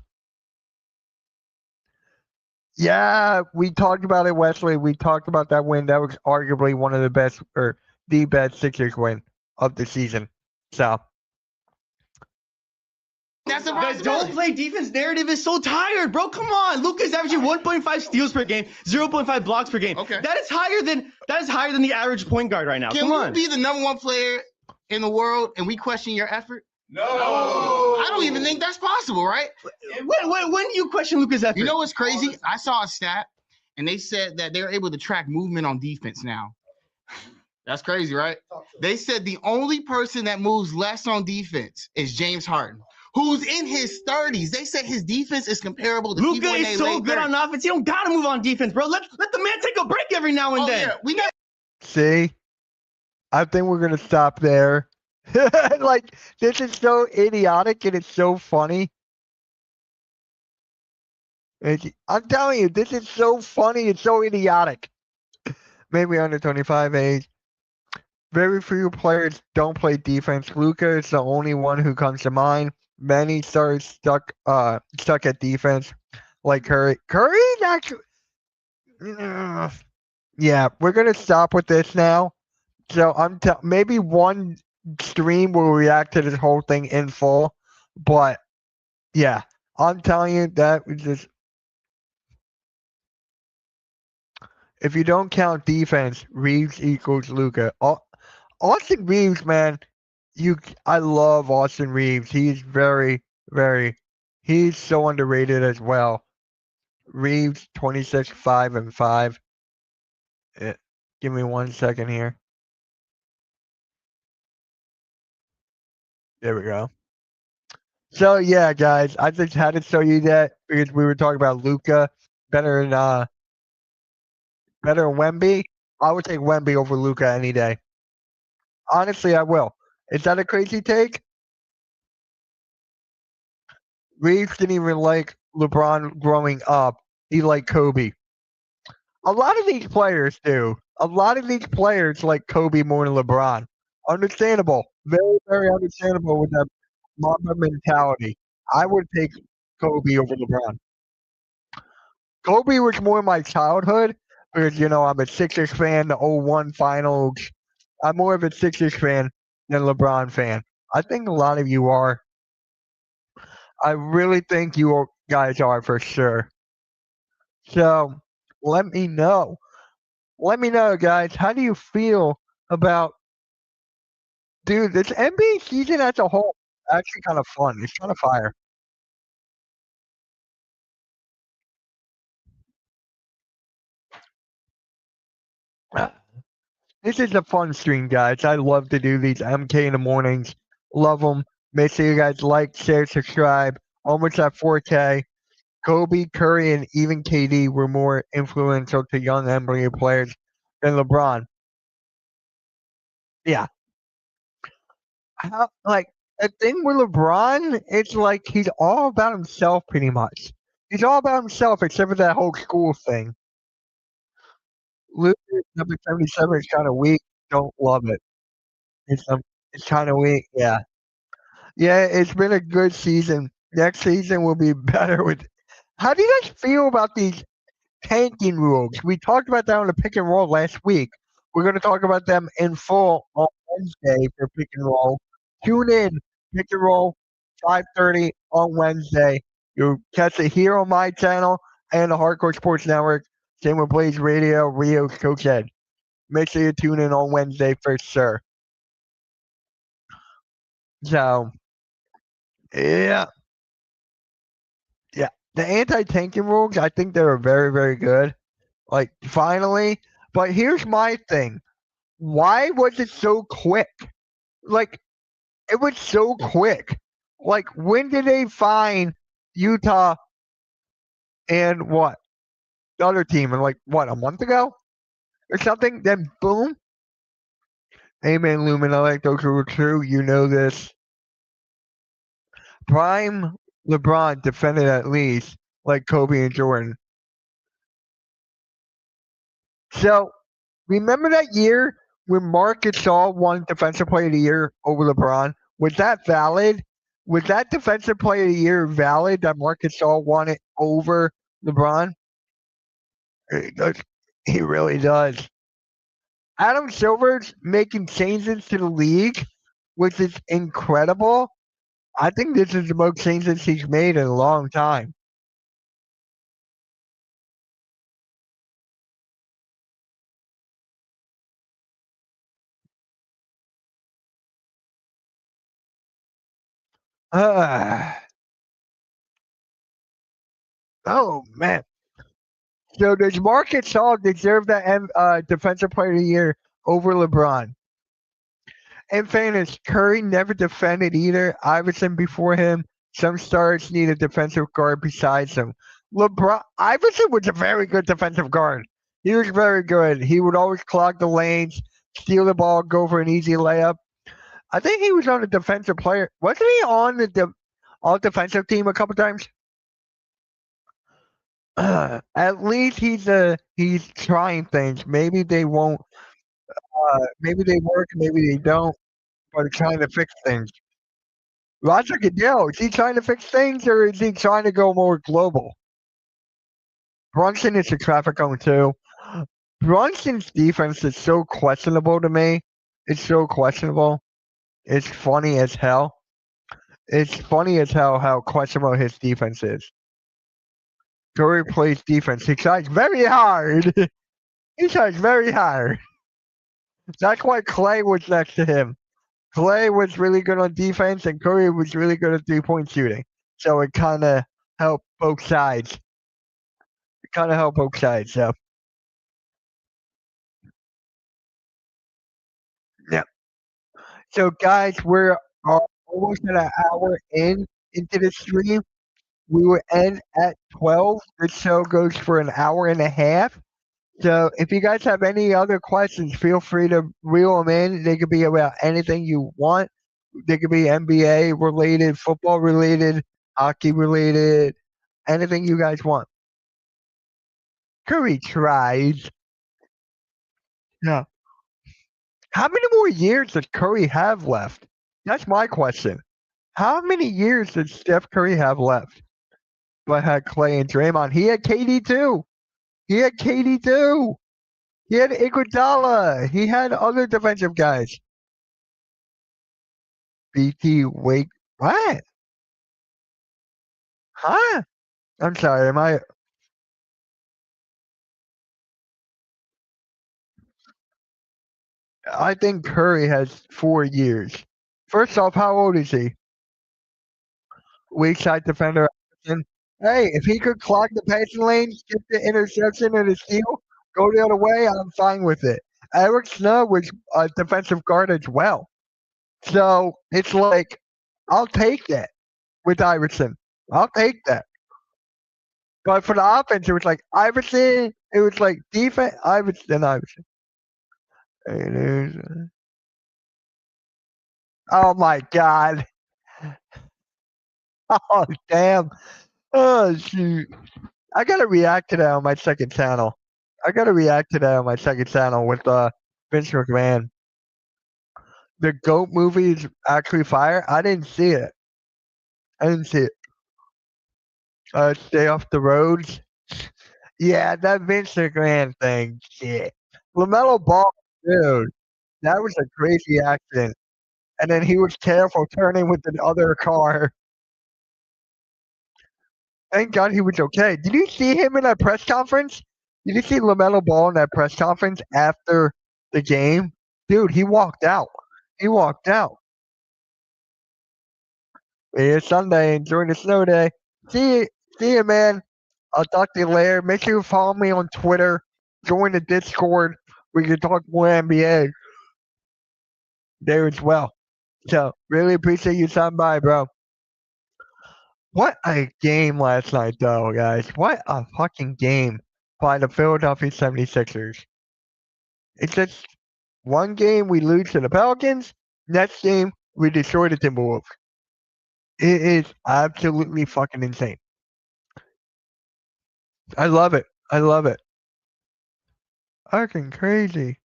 Yeah, we talked about it, Wesley. We talked about that win. That was arguably one of the best, or the best Sixers win of the season. So That's a The don't play defense narrative is so tired, bro. Come on. Luka's averaging 1.5 steals per game, 0.5 blocks per game. Okay. That is higher than the average point guard right now. Can Come you on. be the number one player in the world and we question your effort? No. I don't even think that's possible, right? When do you question Luka's effort? You know what's crazy? I saw a stat, and they said that they're able to track movement on defense now. That's crazy, right? They said the only person that moves less on defense is James Harden, who's in his 30s. They said his defense is comparable to Luka people in is their so late good 30s. on offense. He don't gotta move on defense, bro. Let the man take a break every now and then. Yeah, we got. see, I think we're gonna stop there. Like, this is so idiotic and it's so funny. I'm telling you, this is so funny. It's so idiotic. Maybe under 25 age. Very few players don't play defense. Luka is the only one who comes to mind. Many stars stuck at defense, like Curry. Curry's actually. Yeah, we're gonna stop with this now. So maybe one stream will react to this whole thing in full, but yeah, I'm telling you that was just. If you don't count defense, Reeves equals Luka. Austin Reeves, man, I love Austin Reeves. He's he's so underrated as well. Reeves 26, 5 and 5. Give me 1 second here. There we go. So yeah, guys, I just had to show you that because we were talking about Luka better than Wemby. I would take Wemby over Luka any day. Honestly, I will. Is that a crazy take? Reeves didn't even like LeBron growing up. He liked Kobe. A lot of these players do. A lot of these players like Kobe more than LeBron. Understandable. Very, very understandable with that Mamba mentality. I would take Kobe over LeBron. Kobe was more my childhood because, I'm a Sixers fan, the '01 finals. I'm more of a Sixers fan than LeBron fan. I think a lot of you are. I really think you guys are for sure. So let me know. Let me know, guys. How do you feel about, dude, this NBA season as a whole? Actually, kind of fun. It's kind of fire. This is a fun stream, guys. I love to do these MK in the mornings. Love them. Make sure you guys like, share, subscribe. Almost at 4K. Kobe, Curry, and even KD were more influential to young NBA players than LeBron. Yeah. Like, the thing with LeBron, it's like he's all about himself pretty much. He's all about himself except for that whole school thing. Luka, number 77 is kind of weak. Don't love it. It's it's kind of weak. Yeah. Yeah, it's been a good season. Next season will be better with. How do you guys feel about these tanking rules? We talked about that on the pick and roll last week. We're going to talk about them in full on Wednesday for pick and roll. Tune in, pick and roll, 5:30 on Wednesday. You'll catch it here on my channel and the Hardcore Sports Network. Same with Blaze Radio, Rio's Coach Ed. Make sure you tune in on Wednesday for sure. So, yeah. Yeah. The anti-tanking rules, I think they were very, very good. Like, finally. But here's my thing. Why was it so quick? Like, it was so quick. Like, when did they find Utah and what? The other team? And like, what, a month ago? Or something? Then boom. Amen, Lumen. I like those who were true. You know this. Prime LeBron defended at least like Kobe and Jordan. So, remember that year when Marc Gasol won Defensive Player of the Year over LeBron? Was that valid? Was that Defensive Player of the Year valid that Marc Gasol won it over LeBron? He really does. Adam Silver's making changes to the league, which is incredible. I think this is the most changes he's made in a long time. Uh, oh man. So does Marc Gasol deserve that Defensive Player of the Year over LeBron? In fairness, Curry never defended either. Iverson before him. Some stars need a defensive guard besides him. LeBron Iverson was a very good defensive guard. He was very good. He would always clog the lanes, steal the ball, go for an easy layup. I think he was on the defensive player. Wasn't he on the all defensive team a couple times? At least he's trying things. Maybe they won't. Maybe they work. Maybe they don't. But trying to fix things. Roger Goodell, is he trying to fix things or is he trying to go more global? Brunson is a traffic cone too. Brunson's defense is so questionable to me. It's so questionable. It's funny as hell. It's funny as hell how questionable his defense is. Curry plays defense. He tries very hard. He tries very hard. That's why Clay was next to him. Clay was really good on defense, and Curry was really good at 3-point shooting. So it kind of helped both sides. So yeah. So guys, we're almost at an hour into the stream. We will end at 12. The show goes for an hour and a half. So if you guys have any other questions, feel free to reel them in. They could be about anything you want. They could be NBA related, football related, hockey related, anything you guys want. Curry tries. Yeah. How many more years does Curry have left? That's my question. How many years does Steph Curry have left? But had Clay and Draymond. He had KD too. He had KD too. He had Iguodala. He had other defensive guys. BT Wake. What? Huh? I'm sorry. Am I? I think Curry has 4 years. First off, how old is he? Weak side defender. Hey, if he could clog the passing lane, get the interception and the steal, go the other way, I'm fine with it. Eric Snow was a defensive guard as well. So it's like, I'll take that with Iverson. I'll take that. But for the offense, it was like Iverson. It was like defense, Iverson. Oh my God. Oh, damn. Oh, shoot. I got to react to that on my second channel. with Vince McMahon. The GOAT movie is actually fire. I didn't see it. Stay off the roads. Yeah, that Vince McMahon thing. Shit. LaMelo Ball, dude, that was a crazy accident. And then he was careful turning with the other car. Thank God he was okay. Did you see him in that press conference? Did you see LaMelo Ball in that press conference after the game? Dude, he walked out. It's Sunday. Enjoy the snow day. See you, man. I'll talk to you later. Make sure you follow me on Twitter. Join the Discord. We can talk more NBA there as well. So, really appreciate you stopping by, bro. What a game last night, though, guys. What a fucking game by the Philadelphia 76ers. It's just one game we lose to the Pelicans. Next game, we destroy the Timberwolves. It is absolutely fucking insane. I love it. Fucking crazy.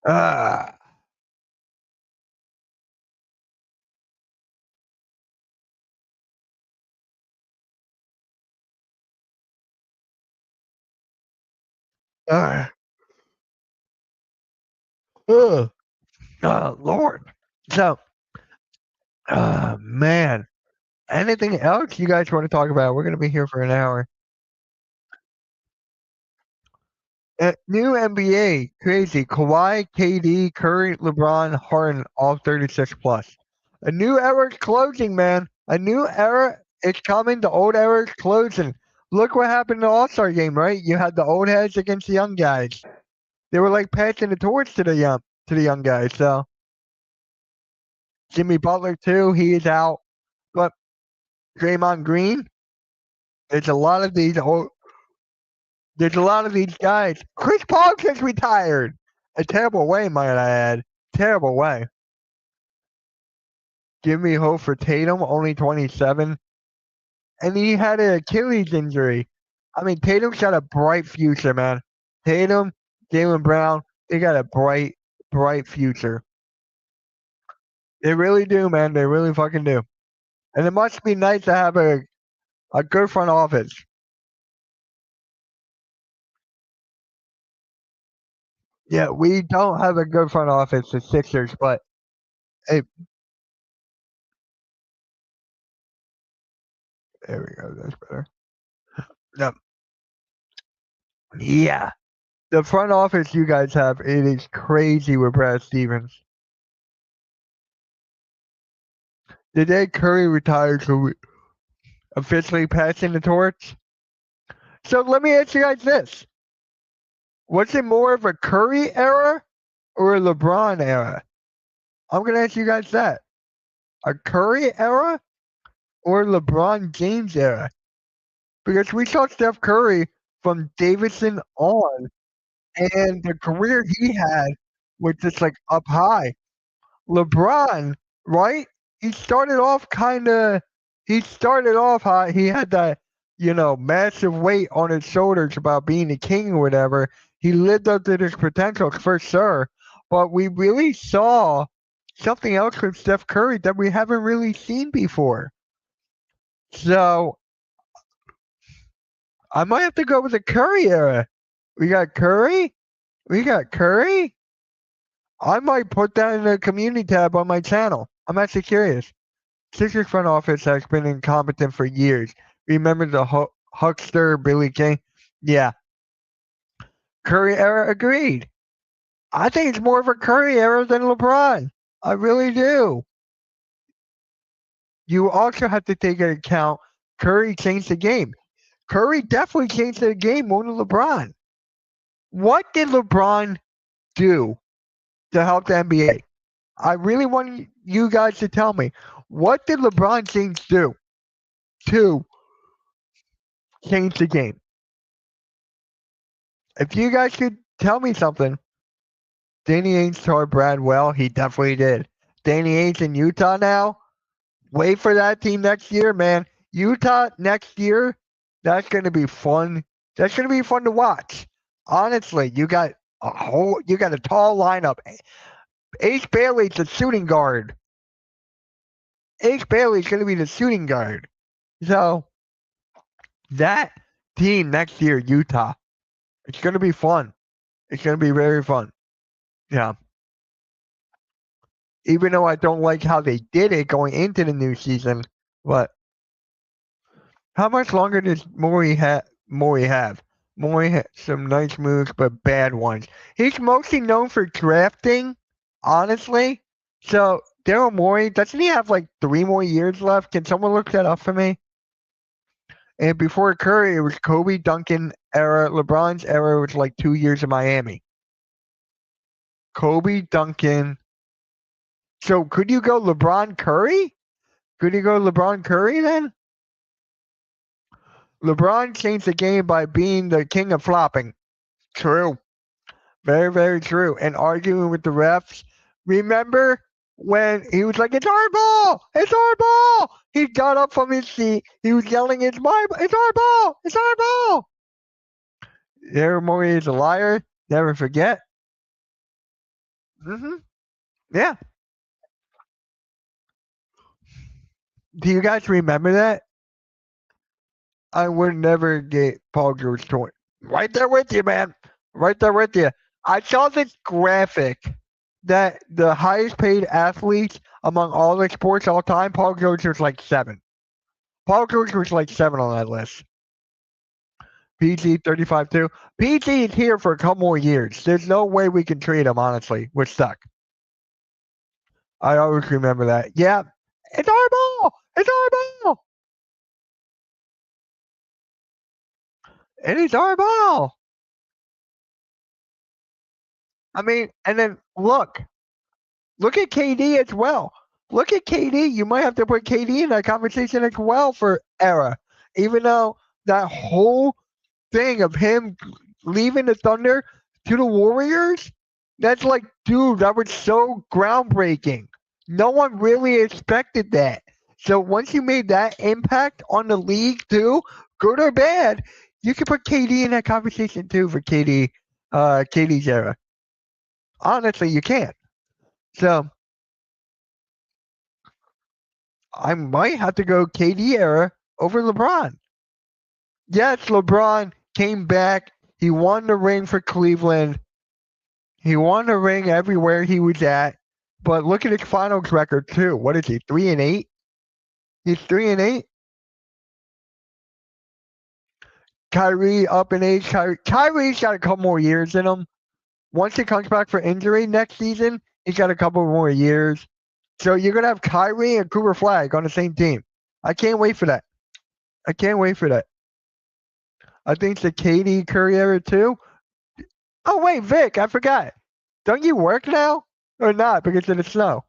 Ah. Ah. Ugh. Lord. So, man. Anything else you guys want to talk about? We're going to be here for an hour. New NBA, crazy. Kawhi, KD, Curry, LeBron, Harden, all 36 plus. A new era is closing, man. A new era is coming. The old era is closing. Look what happened in the All-Star game, right? You had the old heads against the young guys. They were like passing the torch to the young guys. So Jimmy Butler too, he is out. But Draymond Green, there's a lot of these guys. Chris Paul gets retired. A terrible way, might I add. Terrible way. Give me hope for Tatum, only 27. And he had an Achilles injury. I mean, Tatum's got a bright future, man. Tatum, Jaylen Brown, they got a bright future. They really do, man. They really fucking do. And it must be nice to have a good front office. Yeah, we don't have a good front office, the Sixers, but hey, there we go. That's better. No. Yeah. The front office you guys have, it is crazy with Brad Stevens. The day Curry retired, so officially passing the torch. So let me ask you guys this. Was it more of a Curry era or a LeBron era? I'm going to ask you guys that. A Curry era or LeBron James era? Because we saw Steph Curry from Davidson on, and the career he had was just like up high. LeBron, right? He started off high. He had massive weight on his shoulders about being the king or whatever. He lived up to his potential for sure, but we really saw something else from Steph Curry that we haven't really seen before. So I might have to go with the Curry era. We got Curry. I might put that in the community tab on my channel. I'm actually curious. Sixers front office has been incompetent for years. Remember the huckster Billy King? Yeah. Curry era, agreed. I think it's more of a Curry era than LeBron. I really do. You also have to take into account Curry changed the game. Curry definitely changed the game more than LeBron. What did LeBron do to help the NBA? I really want you guys to tell me. What did LeBron James do to change the game? If you guys could tell me something. Danny Ainge taught Brad well. He definitely did. Danny Ainge in Utah now. Wait for that team next year, man. Utah next year, that's going to be fun. That's going to be fun to watch. Honestly, you got a tall lineup. Ace Bailey's the shooting guard. Ace Bailey's going to be the shooting guard. So that team next year, Utah, it's going to be fun. It's going to be very fun. Yeah. Even though I don't like how they did it going into the new season, but how much longer does Morey have? Morey had some nice moves, but bad ones. He's mostly known for drafting, honestly. So Daryl Morey, doesn't he have like 3 more years left? Can someone look that up for me? And before Curry, it was Kobe, Duncan era. LeBron's era was like 2 years in Miami. Kobe, Duncan. So could you go LeBron Curry? Could you go LeBron Curry then? LeBron changed the game by being the king of flopping. True. Very, very true. And arguing with the refs. Remember when he was like, it's our ball! It's our ball! He got up from his seat. He was yelling, it's our ball! It's our ball! Daryl Morey is a liar. Never forget. Yeah. Do you guys remember that? I would never get Paul George torn. Right there with you, man. Right there with you. I saw this graphic that the highest paid athletes among all the sports all time, Paul George was like 7. Paul George was like 7 on that list. PG 35 too. PG is here for a couple more years. There's no way we can trade him, honestly. We're stuck. I always remember that. Yeah. It's our ball! It's our ball! It is our ball! I mean, and then look at KD as well. Look at KD. You might have to put KD in that conversation as well for era. Even though that whole thing of him leaving the Thunder to the Warriors, that's like, dude, that was so groundbreaking. No one really expected that. So once you made that impact on the league too, good or bad, you can put KD in that conversation too for KD's era. Honestly, you can't. So I might have to go KD era over LeBron. Yes, LeBron came back. He won the ring for Cleveland. He won the ring everywhere he was at. But look at his finals record too. What is he? 3-8? He's 3-8. Kyrie up in age. Kyrie's got a couple more years in him. Once he comes back for injury next season, he's got a couple more years. So you're gonna have Kyrie and Cooper Flag on the same team. I can't wait for that. I think the KD Curry era too. Oh wait, Vic, I forgot. Don't you work now or not because of the snow?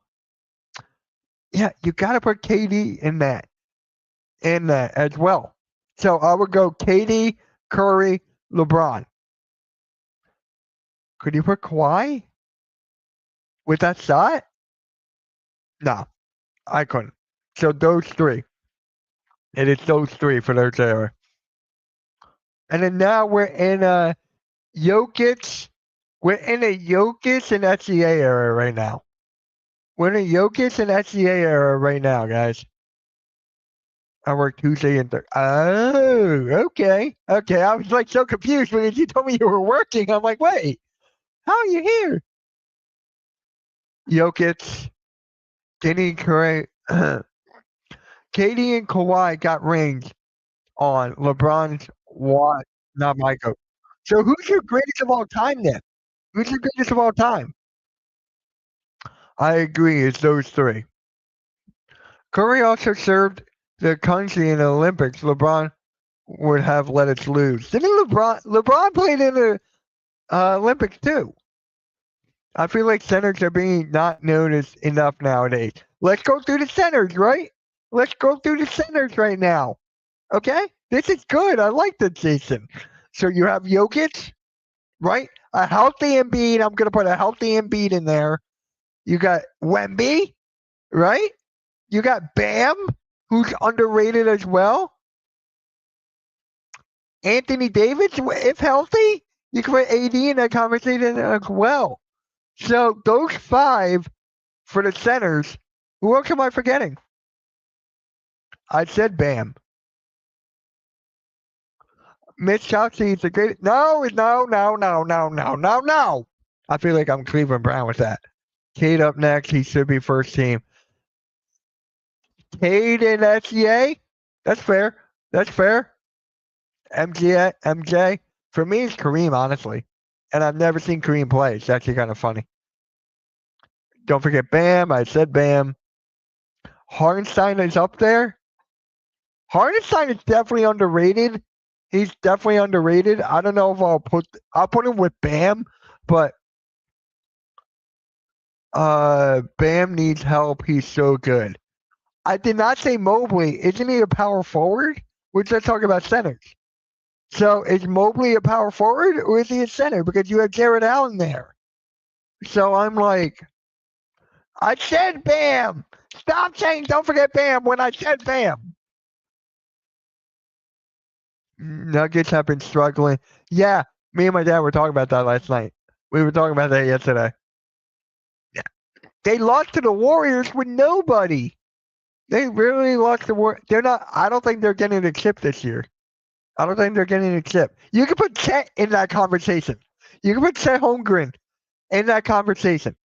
Yeah, you gotta put KD in that as well. So I would go KD, Curry, LeBron. Could you put Kawhi with that shot? No, I couldn't. So those 3. It is those 3 for their era. And then now we're in a Jokic. We're in a Jokic and SGA era right now. We're in a Jokic and SGA era right now, guys. I work Tuesday and Thursday. Oh, okay. Okay. I was like so confused when you told me you were working. I'm like, wait, how are you here? Jokic, Kenny Curry, Katie and Kawhi got rings on LeBron's watch, not Michael. So who's your greatest of all time then? Who's your greatest of all time? I agree. It's those three. Curry also served the country in the Olympics. LeBron would have let us lose. Didn't LeBron played in the Olympics too? I feel like centers are being not noticed enough nowadays. Let's go through the centers, right? Let's go through the centers right now. Okay? This is good. I like this, Jason. So you have Jokic, right? A healthy Embiid. I'm going to put a healthy Embiid in there. You got Wemby, right? You got Bam, who's underrated as well. Anthony Davis, if healthy, you can put AD in that conversation as well. So those five for the centers. Who else am I forgetting? I said Bam. Mitch Chauncey is a great. No. I feel like I'm Cleveland Brown with that. Cade up next. He should be first team. Cade and SGA. That's fair. That's fair. MJ. For me, it's Kareem, honestly. And I've never seen Kareem play. It's actually kind of funny. Don't forget Bam. I said Bam. Hartenstein is up there. Hartenstein is definitely underrated. He's definitely underrated. I don't know if I'll put him with Bam, but Bam needs help. He's so good. I did not say Mobley. Isn't he a power forward? We're just talking about centers. So is Mobley a power forward or is he a center? Because you have Jared Allen there. So I'm like, I said Bam. Stop saying don't forget Bam when I said Bam. Nuggets have been struggling. Yeah, me and my dad were talking about that last night. We were talking about that yesterday. Yeah. They lost to the Warriors with nobody. They really lost the Warriors. They're not. I don't think they're getting a chip this year. I don't think they're getting a chip. You can put Chet in that conversation. You can put Chet Holmgren in that conversation.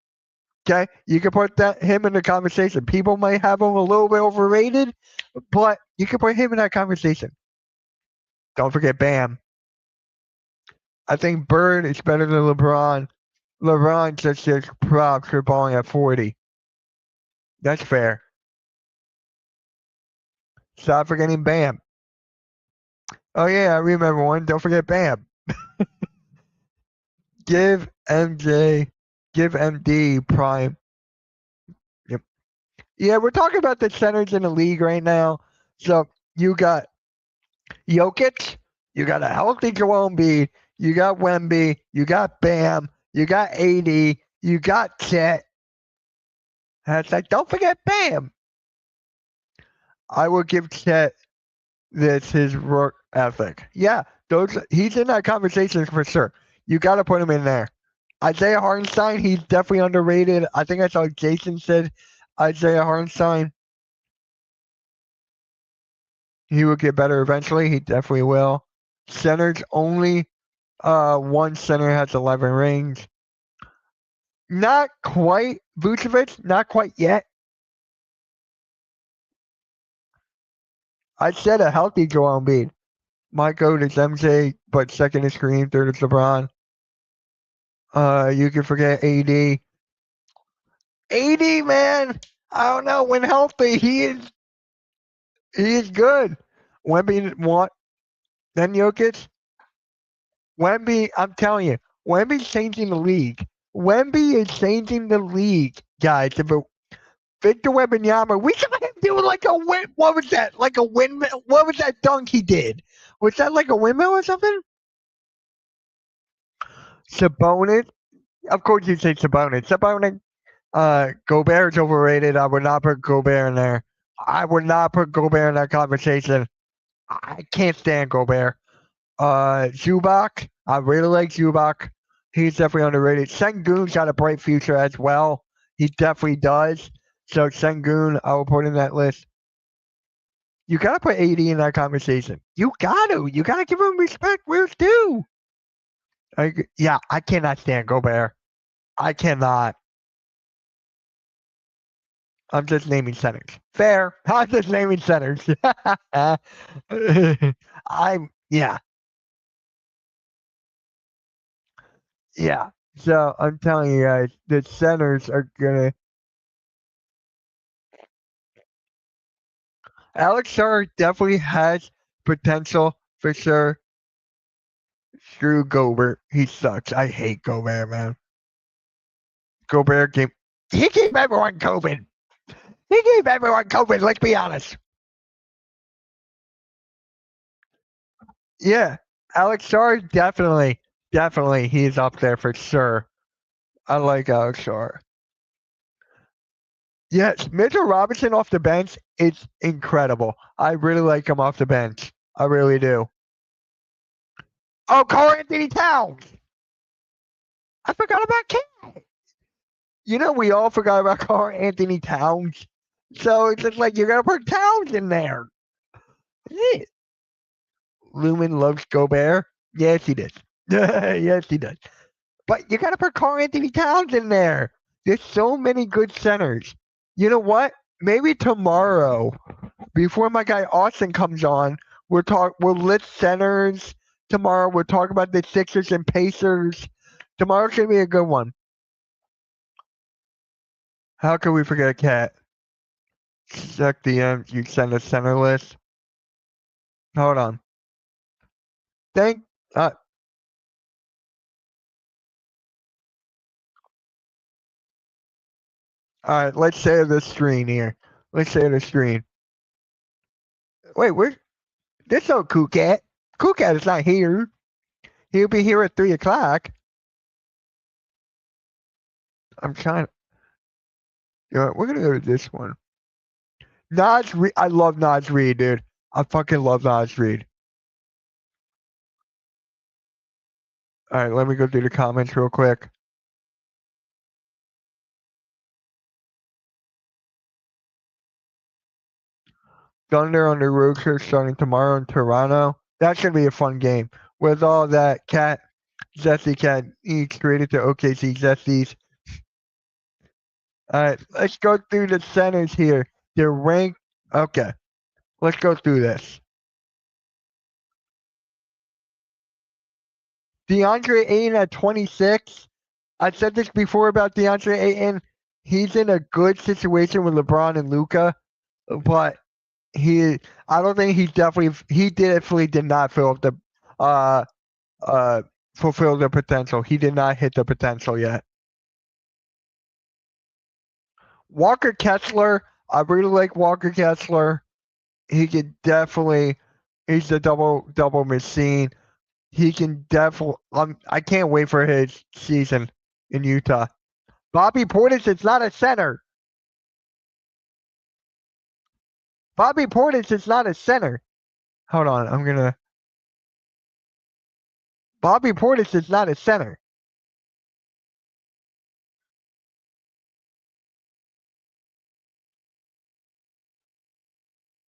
Okay, you can put him in the conversation. People might have him a little bit overrated, but you can put him in that conversation. Don't forget Bam. I think Bird is better than LeBron. LeBron just gets props for balling at 40. That's fair. Stop forgetting Bam. Oh yeah, I remember one. Don't forget Bam. Give MD prime. Yep. Yeah, we're talking about the centers in the league right now. So you got Jokic, you got a healthy Joel Embiid, you got Wemby, you got Bam, you got AD, you got Chet. And it's like, don't forget Bam. I will give Chet this his work ethic. Yeah, he's in that conversation for sure. You got to put him in there. Isaiah Hartenstein, he's definitely underrated. I think I saw Jason said Isaiah Hartenstein. He will get better eventually. He definitely will. Centers only. One center has 11 rings. Not quite. Vucevic, not quite yet. I said a healthy Joel Embiid. My goat is MJ, but second is Kareem, third is LeBron. You can forget AD. AD, man, I don't know. When healthy, he is good. Wemby what? Then Jokic. Wemby, I'm telling you, Wemby's changing the league. Wemby is changing the league, guys. Victor Wembanyama, we saw him do like a win. What was that? Like a windmill? What was that dunk he did? Was that like a windmill or something? Sabonis. Of course you say Sabonis. Gobert's overrated. I would not put Gobert in there. I would not put Gobert in that conversation. I can't stand Gobert. Zubac. I really like Zubac. He's definitely underrated. Sengun's got a bright future as well. He definitely does. So Sengun, I will put in that list. You gotta put AD in that conversation. You gotta give him respect where it's due. Yeah, I cannot stand Gobert. I cannot. I'm just naming centers. Fair. I'm just naming centers. Yeah. Yeah. So I'm telling you guys, the centers are gonna. Alex Sarr definitely has potential for sure. Screw Gobert. He sucks. I hate Gobert, man. Gobert gave. He gave everyone COVID. He gave everyone COVID. Let's be honest. Yeah, Alex Sarr definitely he's up there for sure. I like Alex Sarr. Yes, Mitchell Robinson off the bench is incredible. I really like him off the bench. I really do. Oh, Karl Anthony Towns. I forgot about Cat. You know, we all forgot about Karl Anthony Towns. So it's just like you gotta put Towns in there. Yeah. Lumen loves Gobert. Yes, he does. Yes, he does. But you gotta put Karl Anthony Towns in there. There's so many good centers. You know what? Maybe tomorrow, before my guy Austin comes on, we'll list centers. Tomorrow we'll talk about the Sixers and Pacers. Tomorrow's gonna be a good one. How can we forget Cat? Check the you send a center list. Hold on. Thank Alright, let's share the screen here. Let's share the screen. Wait, there's no Kukat. Kukat is not here. He'll be here at 3 o'clock. I'm trying. You know what, we're gonna go to this one. I love Naj Reed, dude. I fucking love Naj Reed. Alright, let me go through the comments real quick. Thunder on the road trip starting tomorrow in Toronto. That's gonna be a fun game. With all that Jesse Cat each traded to OKC Jesse's. Alright, let's go through the centers here. They're ranked. Okay. Let's go through this. DeAndre Ayton at 26. I said this before about DeAndre Ayton. He's in a good situation with LeBron and Luka, but I don't think he definitely did not fulfill the potential. He did not hit the potential yet. Walker Kessler, I really like Walker Kessler. He could definitely. He's a double machine. He can definitely. I can't wait for his season in Utah. Bobby Portis is not a center. Bobby Portis is not a center. Hold on, Bobby Portis is not a center.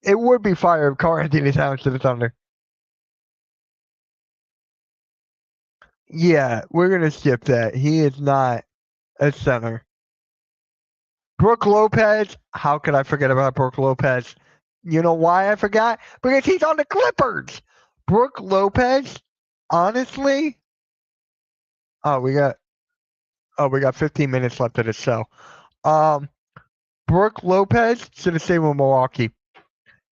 It would be fire if Karl Anthony Towns to the Thunder. Yeah, we're gonna skip that. He is not a center. Brook Lopez. How could I forget about Brook Lopez? You know why I forgot? Because he's on the Clippers. Brook Lopez, honestly. Oh, we got 15 minutes left of the show. Brook Lopez should have stayed with Milwaukee.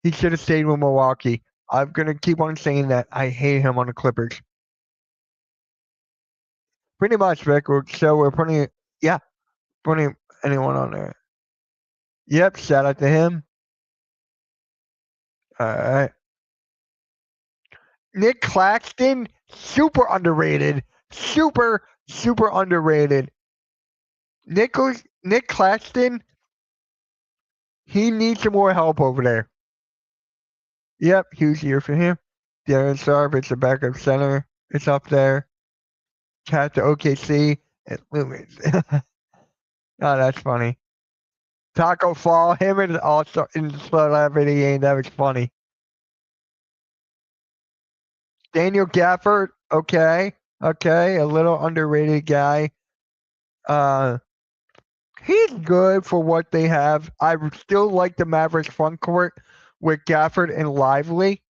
He should have stayed with Milwaukee. I'm gonna keep on saying that. I hate him on the Clippers. Pretty much, Vic. So we're putting anyone on there. Yep, shout out to him. Alright. Nick Claxton, super underrated. Super underrated. Nick Claxton, he needs some more help over there. Yep, huge year for him. Darren Sharp is the backup center. It's up there. Cat to OKC. And Loomis. Oh, that's funny. Taco Fall, him and also in the celebrity game, that was funny. Daniel Gafford, okay, a little underrated guy. He's good for what they have. I still like the Mavericks front court with Gafford and Lively.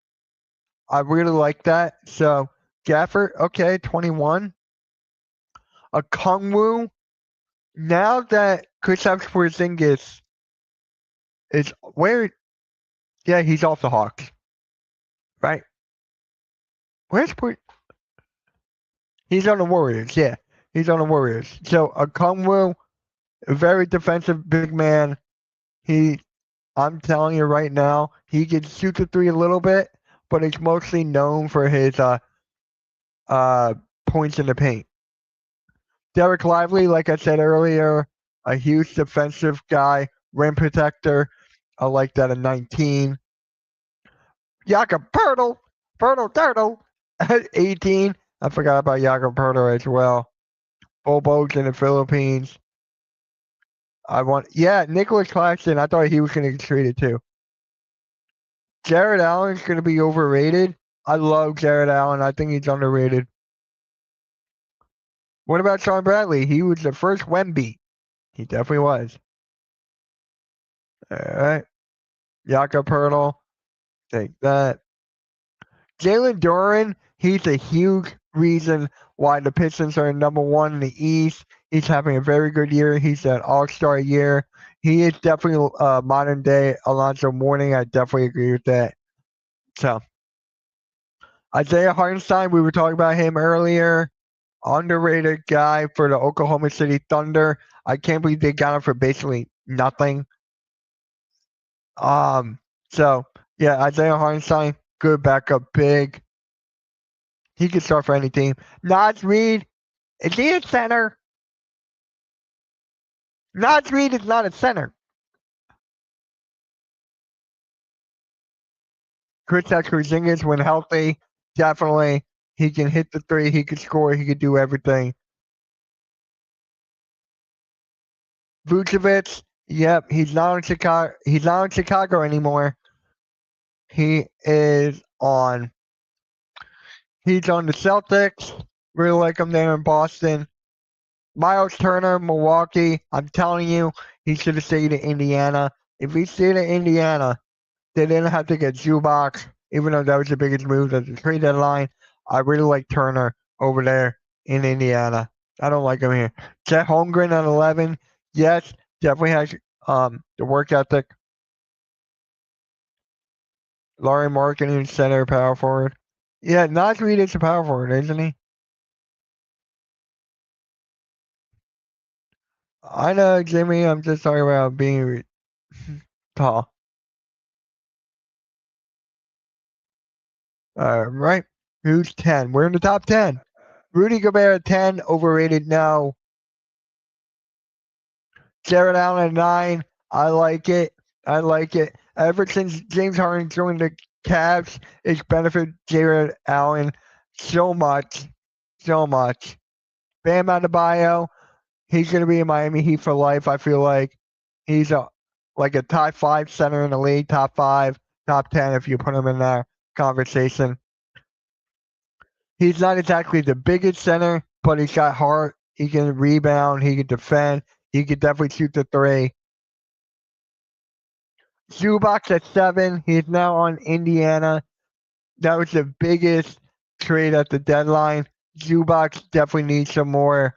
I really like that. So Gafford, okay, 21. A Kungwu. Now that Kristaps Porzingis is where? Yeah, he's off the Hawks, right? Where's He's on the Warriors. Yeah, he's on the Warriors. So a Kungwu, a very defensive big man. I'm telling you right now, he can shoot the three a little bit, but he's mostly known for his points in the paint. Derek Lively, like I said earlier, a huge defensive guy, rim protector. I like that at 19. Jakob Pertl, Turtle, at 18. I forgot about Jakob Pertl as well. Bobo's in the Philippines. Nicholas Claxton. I thought he was going to get traded too. Jared Allen's going to be overrated. I love Jared Allen. I think he's underrated. What about Sean Bradley? He was the first Wemby. He definitely was. All right. Jakob Pertl. Take that. Jalen Duren, he's a huge reason why the Pistons are number one in the East. He's having a very good year. He's an all-star year. He is definitely modern day Alonzo Mourning. I definitely agree with that. So Isaiah Hartenstein, we were talking about him earlier. Underrated guy for the Oklahoma City Thunder. I can't believe they got him for basically nothing. So yeah, Isaiah Hartenstein, good backup big. He can start for any team. Naz Reid, is he a center? Naz Reid is not a center. Kristaps Porzingis, when healthy, definitely. He can hit the three. He can score. He can do everything. Vucevic, yep, he's not in Chicago. He's not in Chicago anymore. He's on the Celtics. Really like him there in Boston. Miles Turner, Milwaukee. I'm telling you, he should have stayed in Indiana. If he stayed in Indiana, they didn't have to get Zubac, even though that was the biggest move at the trade deadline. I really like Turner over there in Indiana. I don't like him here. Chet Holmgren at 11. Yes, definitely has the work ethic. Laurie Marketing, center, power forward. Yeah, Naz Reid is a power forward, isn't he? I know, Jimmy. I'm just talking about being tall. Right. Who's 10? We're in the top 10. Rudy Gobert at 10. Overrated? No. Jared Allen at 9. I like it. Ever since James Harden joined the Cavs, it's benefited Jared Allen so much. Bam Adebayo, he's going to be in Miami Heat for life. I feel like he's like a top 5 center in the league, top 5, top 10 if you put him in that conversation. He's not exactly the biggest center, but he's got heart. He can rebound. He can defend. He can definitely shoot the three. Zubac at 7. He's now on Indiana. That was the biggest trade at the deadline. Zubac definitely needs some more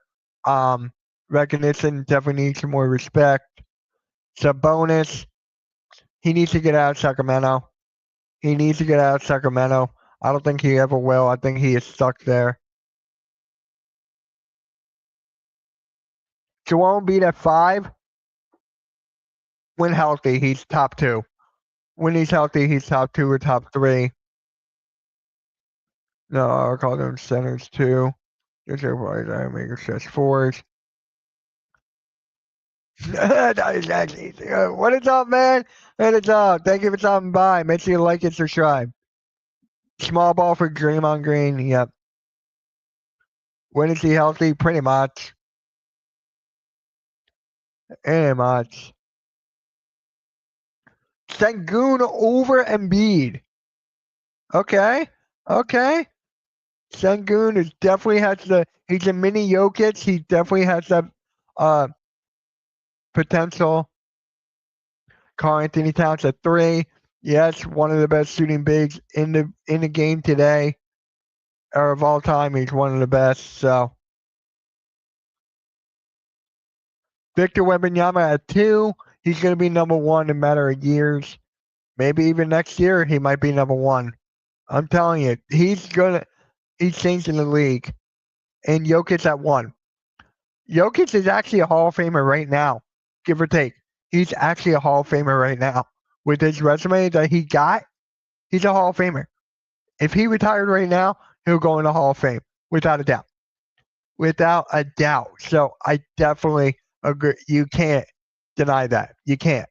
recognition. Definitely needs some more respect. Sabonis, he needs to get out of Sacramento. I don't think he ever will. I think he is stuck there. Joel Embiid at 5. When healthy, he's top 2. When he's healthy, he's top 2 or top 3. No, I'll call them centers too. Just everybody that make it stretch 4s. What is up, man? What is up? Thank you for stopping by. Make sure you like and subscribe. Small ball for Draymond Green. Yep. When is he healthy? Pretty much. Pretty much. Sengun over Embiid. Okay. Okay. Sengun is definitely has he's a mini Jokic. He definitely has that potential. Karl Anthony Towns at 3. Yes, one of the best shooting bigs in the game today. Or of all time, he's one of the best. So Victor Wembanyama at 2. He's gonna be number 1 in a matter of years. Maybe even next year he might be number 1. I'm telling you, he's changing the league. And Jokic at 1. Jokic is actually a Hall of Famer right now, give or take. He's actually a Hall of Famer right now. With his resume that he got, he's a Hall of Famer. If he retired right now, he'll go in the Hall of Fame, without a doubt. Without a doubt. So I definitely agree. You can't deny that. You can't.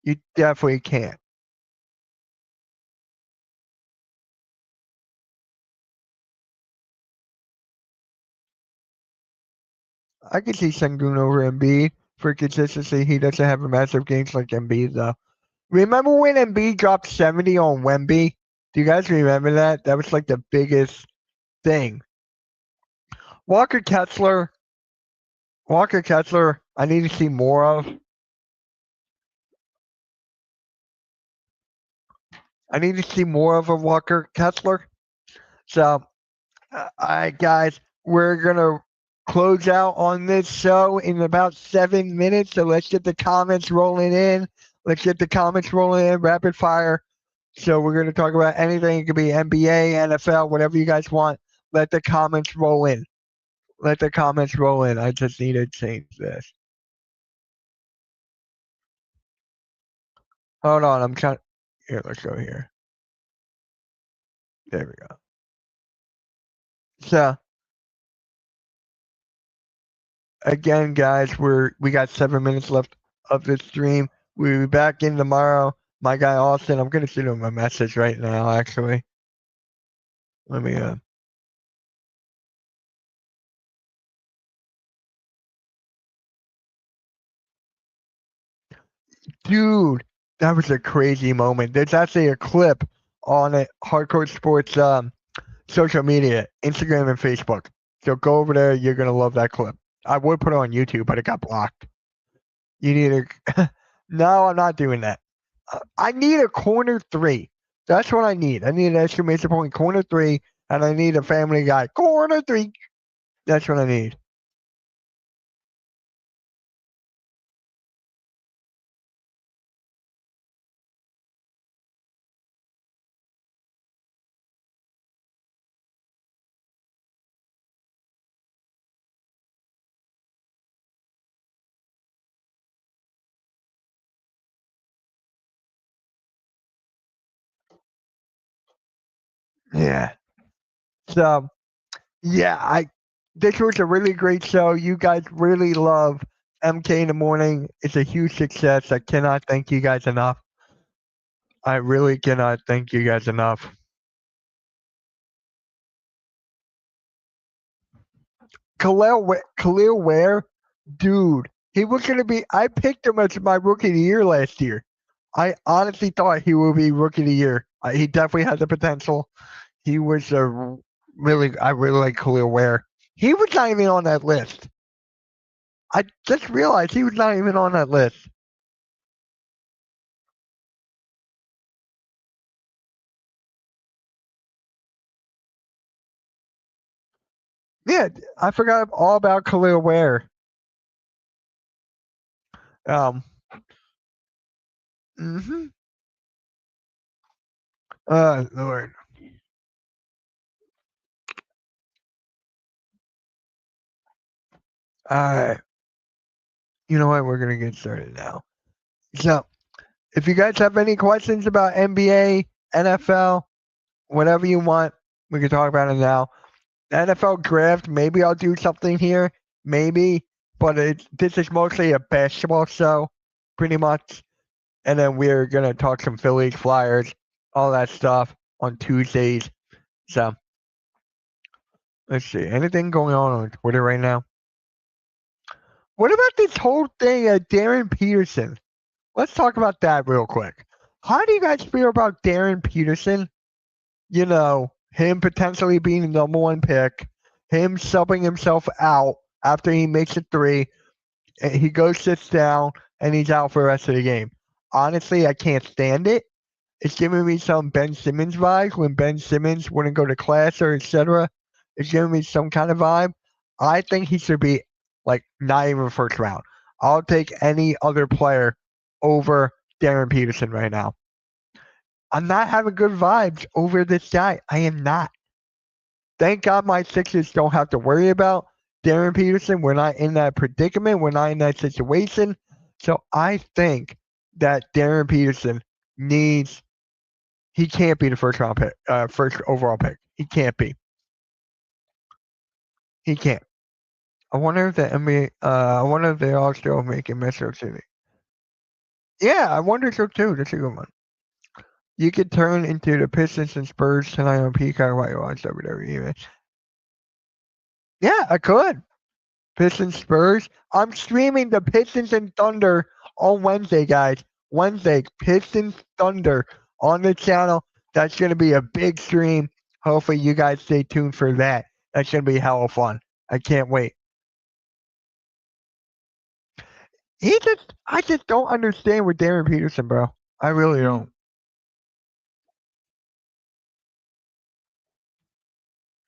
You definitely can't. I can see Sengun over Embiid for consistency. He doesn't have a massive games like Embiid, though. Remember when Embiid dropped 70 on Wemby? Do you guys remember that? That was like the biggest thing. Walker Kessler, I need to see more of. I need to see more of a Walker Kessler. So, all right, guys, we're going to close out on this show in about 7 minutes. So let's get the comments rolling in. Rapid fire. So we're going to talk about anything. It could be NBA, NFL, whatever you guys want. Let the comments roll in. I just need to change this. Hold on. I'm trying. Here, let's go here. There we go. So, again, guys, we got 7 minutes left of this stream. We'll be back in tomorrow. My guy Austin, I'm gonna send him a message right now. Actually, let me. Dude, that was a crazy moment. There's actually a clip on it, Hardcore Sports social media, Instagram and Facebook. So go over there. You're gonna love that clip. I would put it on YouTube, but it got blocked. You need a. No, I'm not doing that. I need a corner 3. That's what I need. I need an exclamation point corner 3, and I need a Family Guy corner 3. That's what I need. Yeah. So, yeah, this was a really great show. You guys really love MK in the Morning. It's a huge success. I cannot thank you guys enough. I really cannot thank you guys enough. Khalil Ware, dude, he was going to be. I picked him as my rookie of the year last year. I honestly thought he would be rookie of the year. He definitely has the potential. He was I really like Khalil Ware. He was not even on that list. I just realized he was not even on that list. Yeah, I forgot all about Khalil Ware. Mm-hmm. Lord. Alright. You know what? We're gonna get started now. So, if you guys have any questions about NBA, NFL, whatever you want, we can talk about it now. NFL draft, maybe I'll do something here, maybe, but this is mostly a basketball show, pretty much. And then we're gonna talk some Phillies, Flyers, all that stuff. on Tuesdays. So let's see. Anything going on Twitter right now? What about this whole thing of Darren Peterson? Let's talk about that real quick. How do you guys feel about Darren Peterson? You know, him potentially being the number 1 pick, him subbing himself out after he makes a 3, and he goes, sits down, and he's out for the rest of the game. Honestly, I can't stand it. It's giving me some Ben Simmons vibes when Ben Simmons wouldn't go to class or etc. It's giving me some kind of vibe. I think he should be like not even first round. I'll take any other player over Darren Peterson right now. I'm not having good vibes over this guy. I am not. Thank God my Sixers don't have to worry about Darren Peterson. We're not in that predicament. We're not in that situation. So I think that Darren Peterson he can't be the first round pick, first overall pick. He can't be. He can't. I wonder if the NBA, I wonder if they all still making Metro TV. Yeah, I wonder so too. That's a good one. You could turn into the Pistons and Spurs tonight on Peacock while you watch WWE. Yeah, I could. Pistons Spurs. I'm streaming the Pistons and Thunder on Wednesday, guys. Wednesday, Pistons Thunder on the channel. That's going to be a big stream. Hopefully you guys stay tuned for that. That's going to be hella fun. I can't wait. I just don't understand with Darren Peterson, bro. I really don't.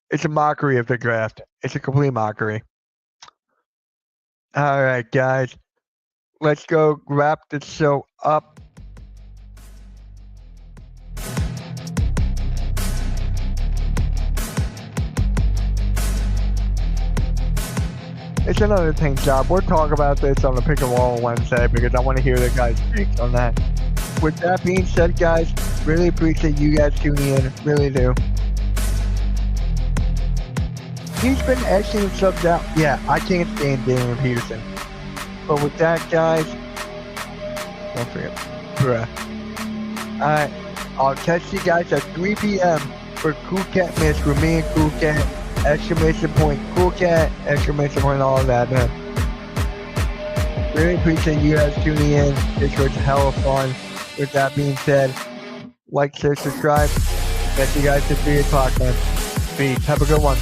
It's a mockery of the draft. It's a complete mockery. All right, guys. Let's go wrap this show up. It's another tank job. We'll talk about this on the pick and roll on Wednesday because I want to hear the guys' takes on that. With that being said, guys, really appreciate you guys tuning in. Really do. He's been actually subbed out. Yeah, I can't stand Darren Peterson. But with that, guys, don't forget, bruh. Alright, I'll catch you guys at 3 p.m. for Cool Cat Mitch with me and Cool Cat. Exclamation point, Cool Cat, exclamation point, all of that, man. Really appreciate you guys tuning in. This was hella fun. With that being said, like, share, subscribe. Catch you guys at 3 o'clock, man. Peace. Have a good one.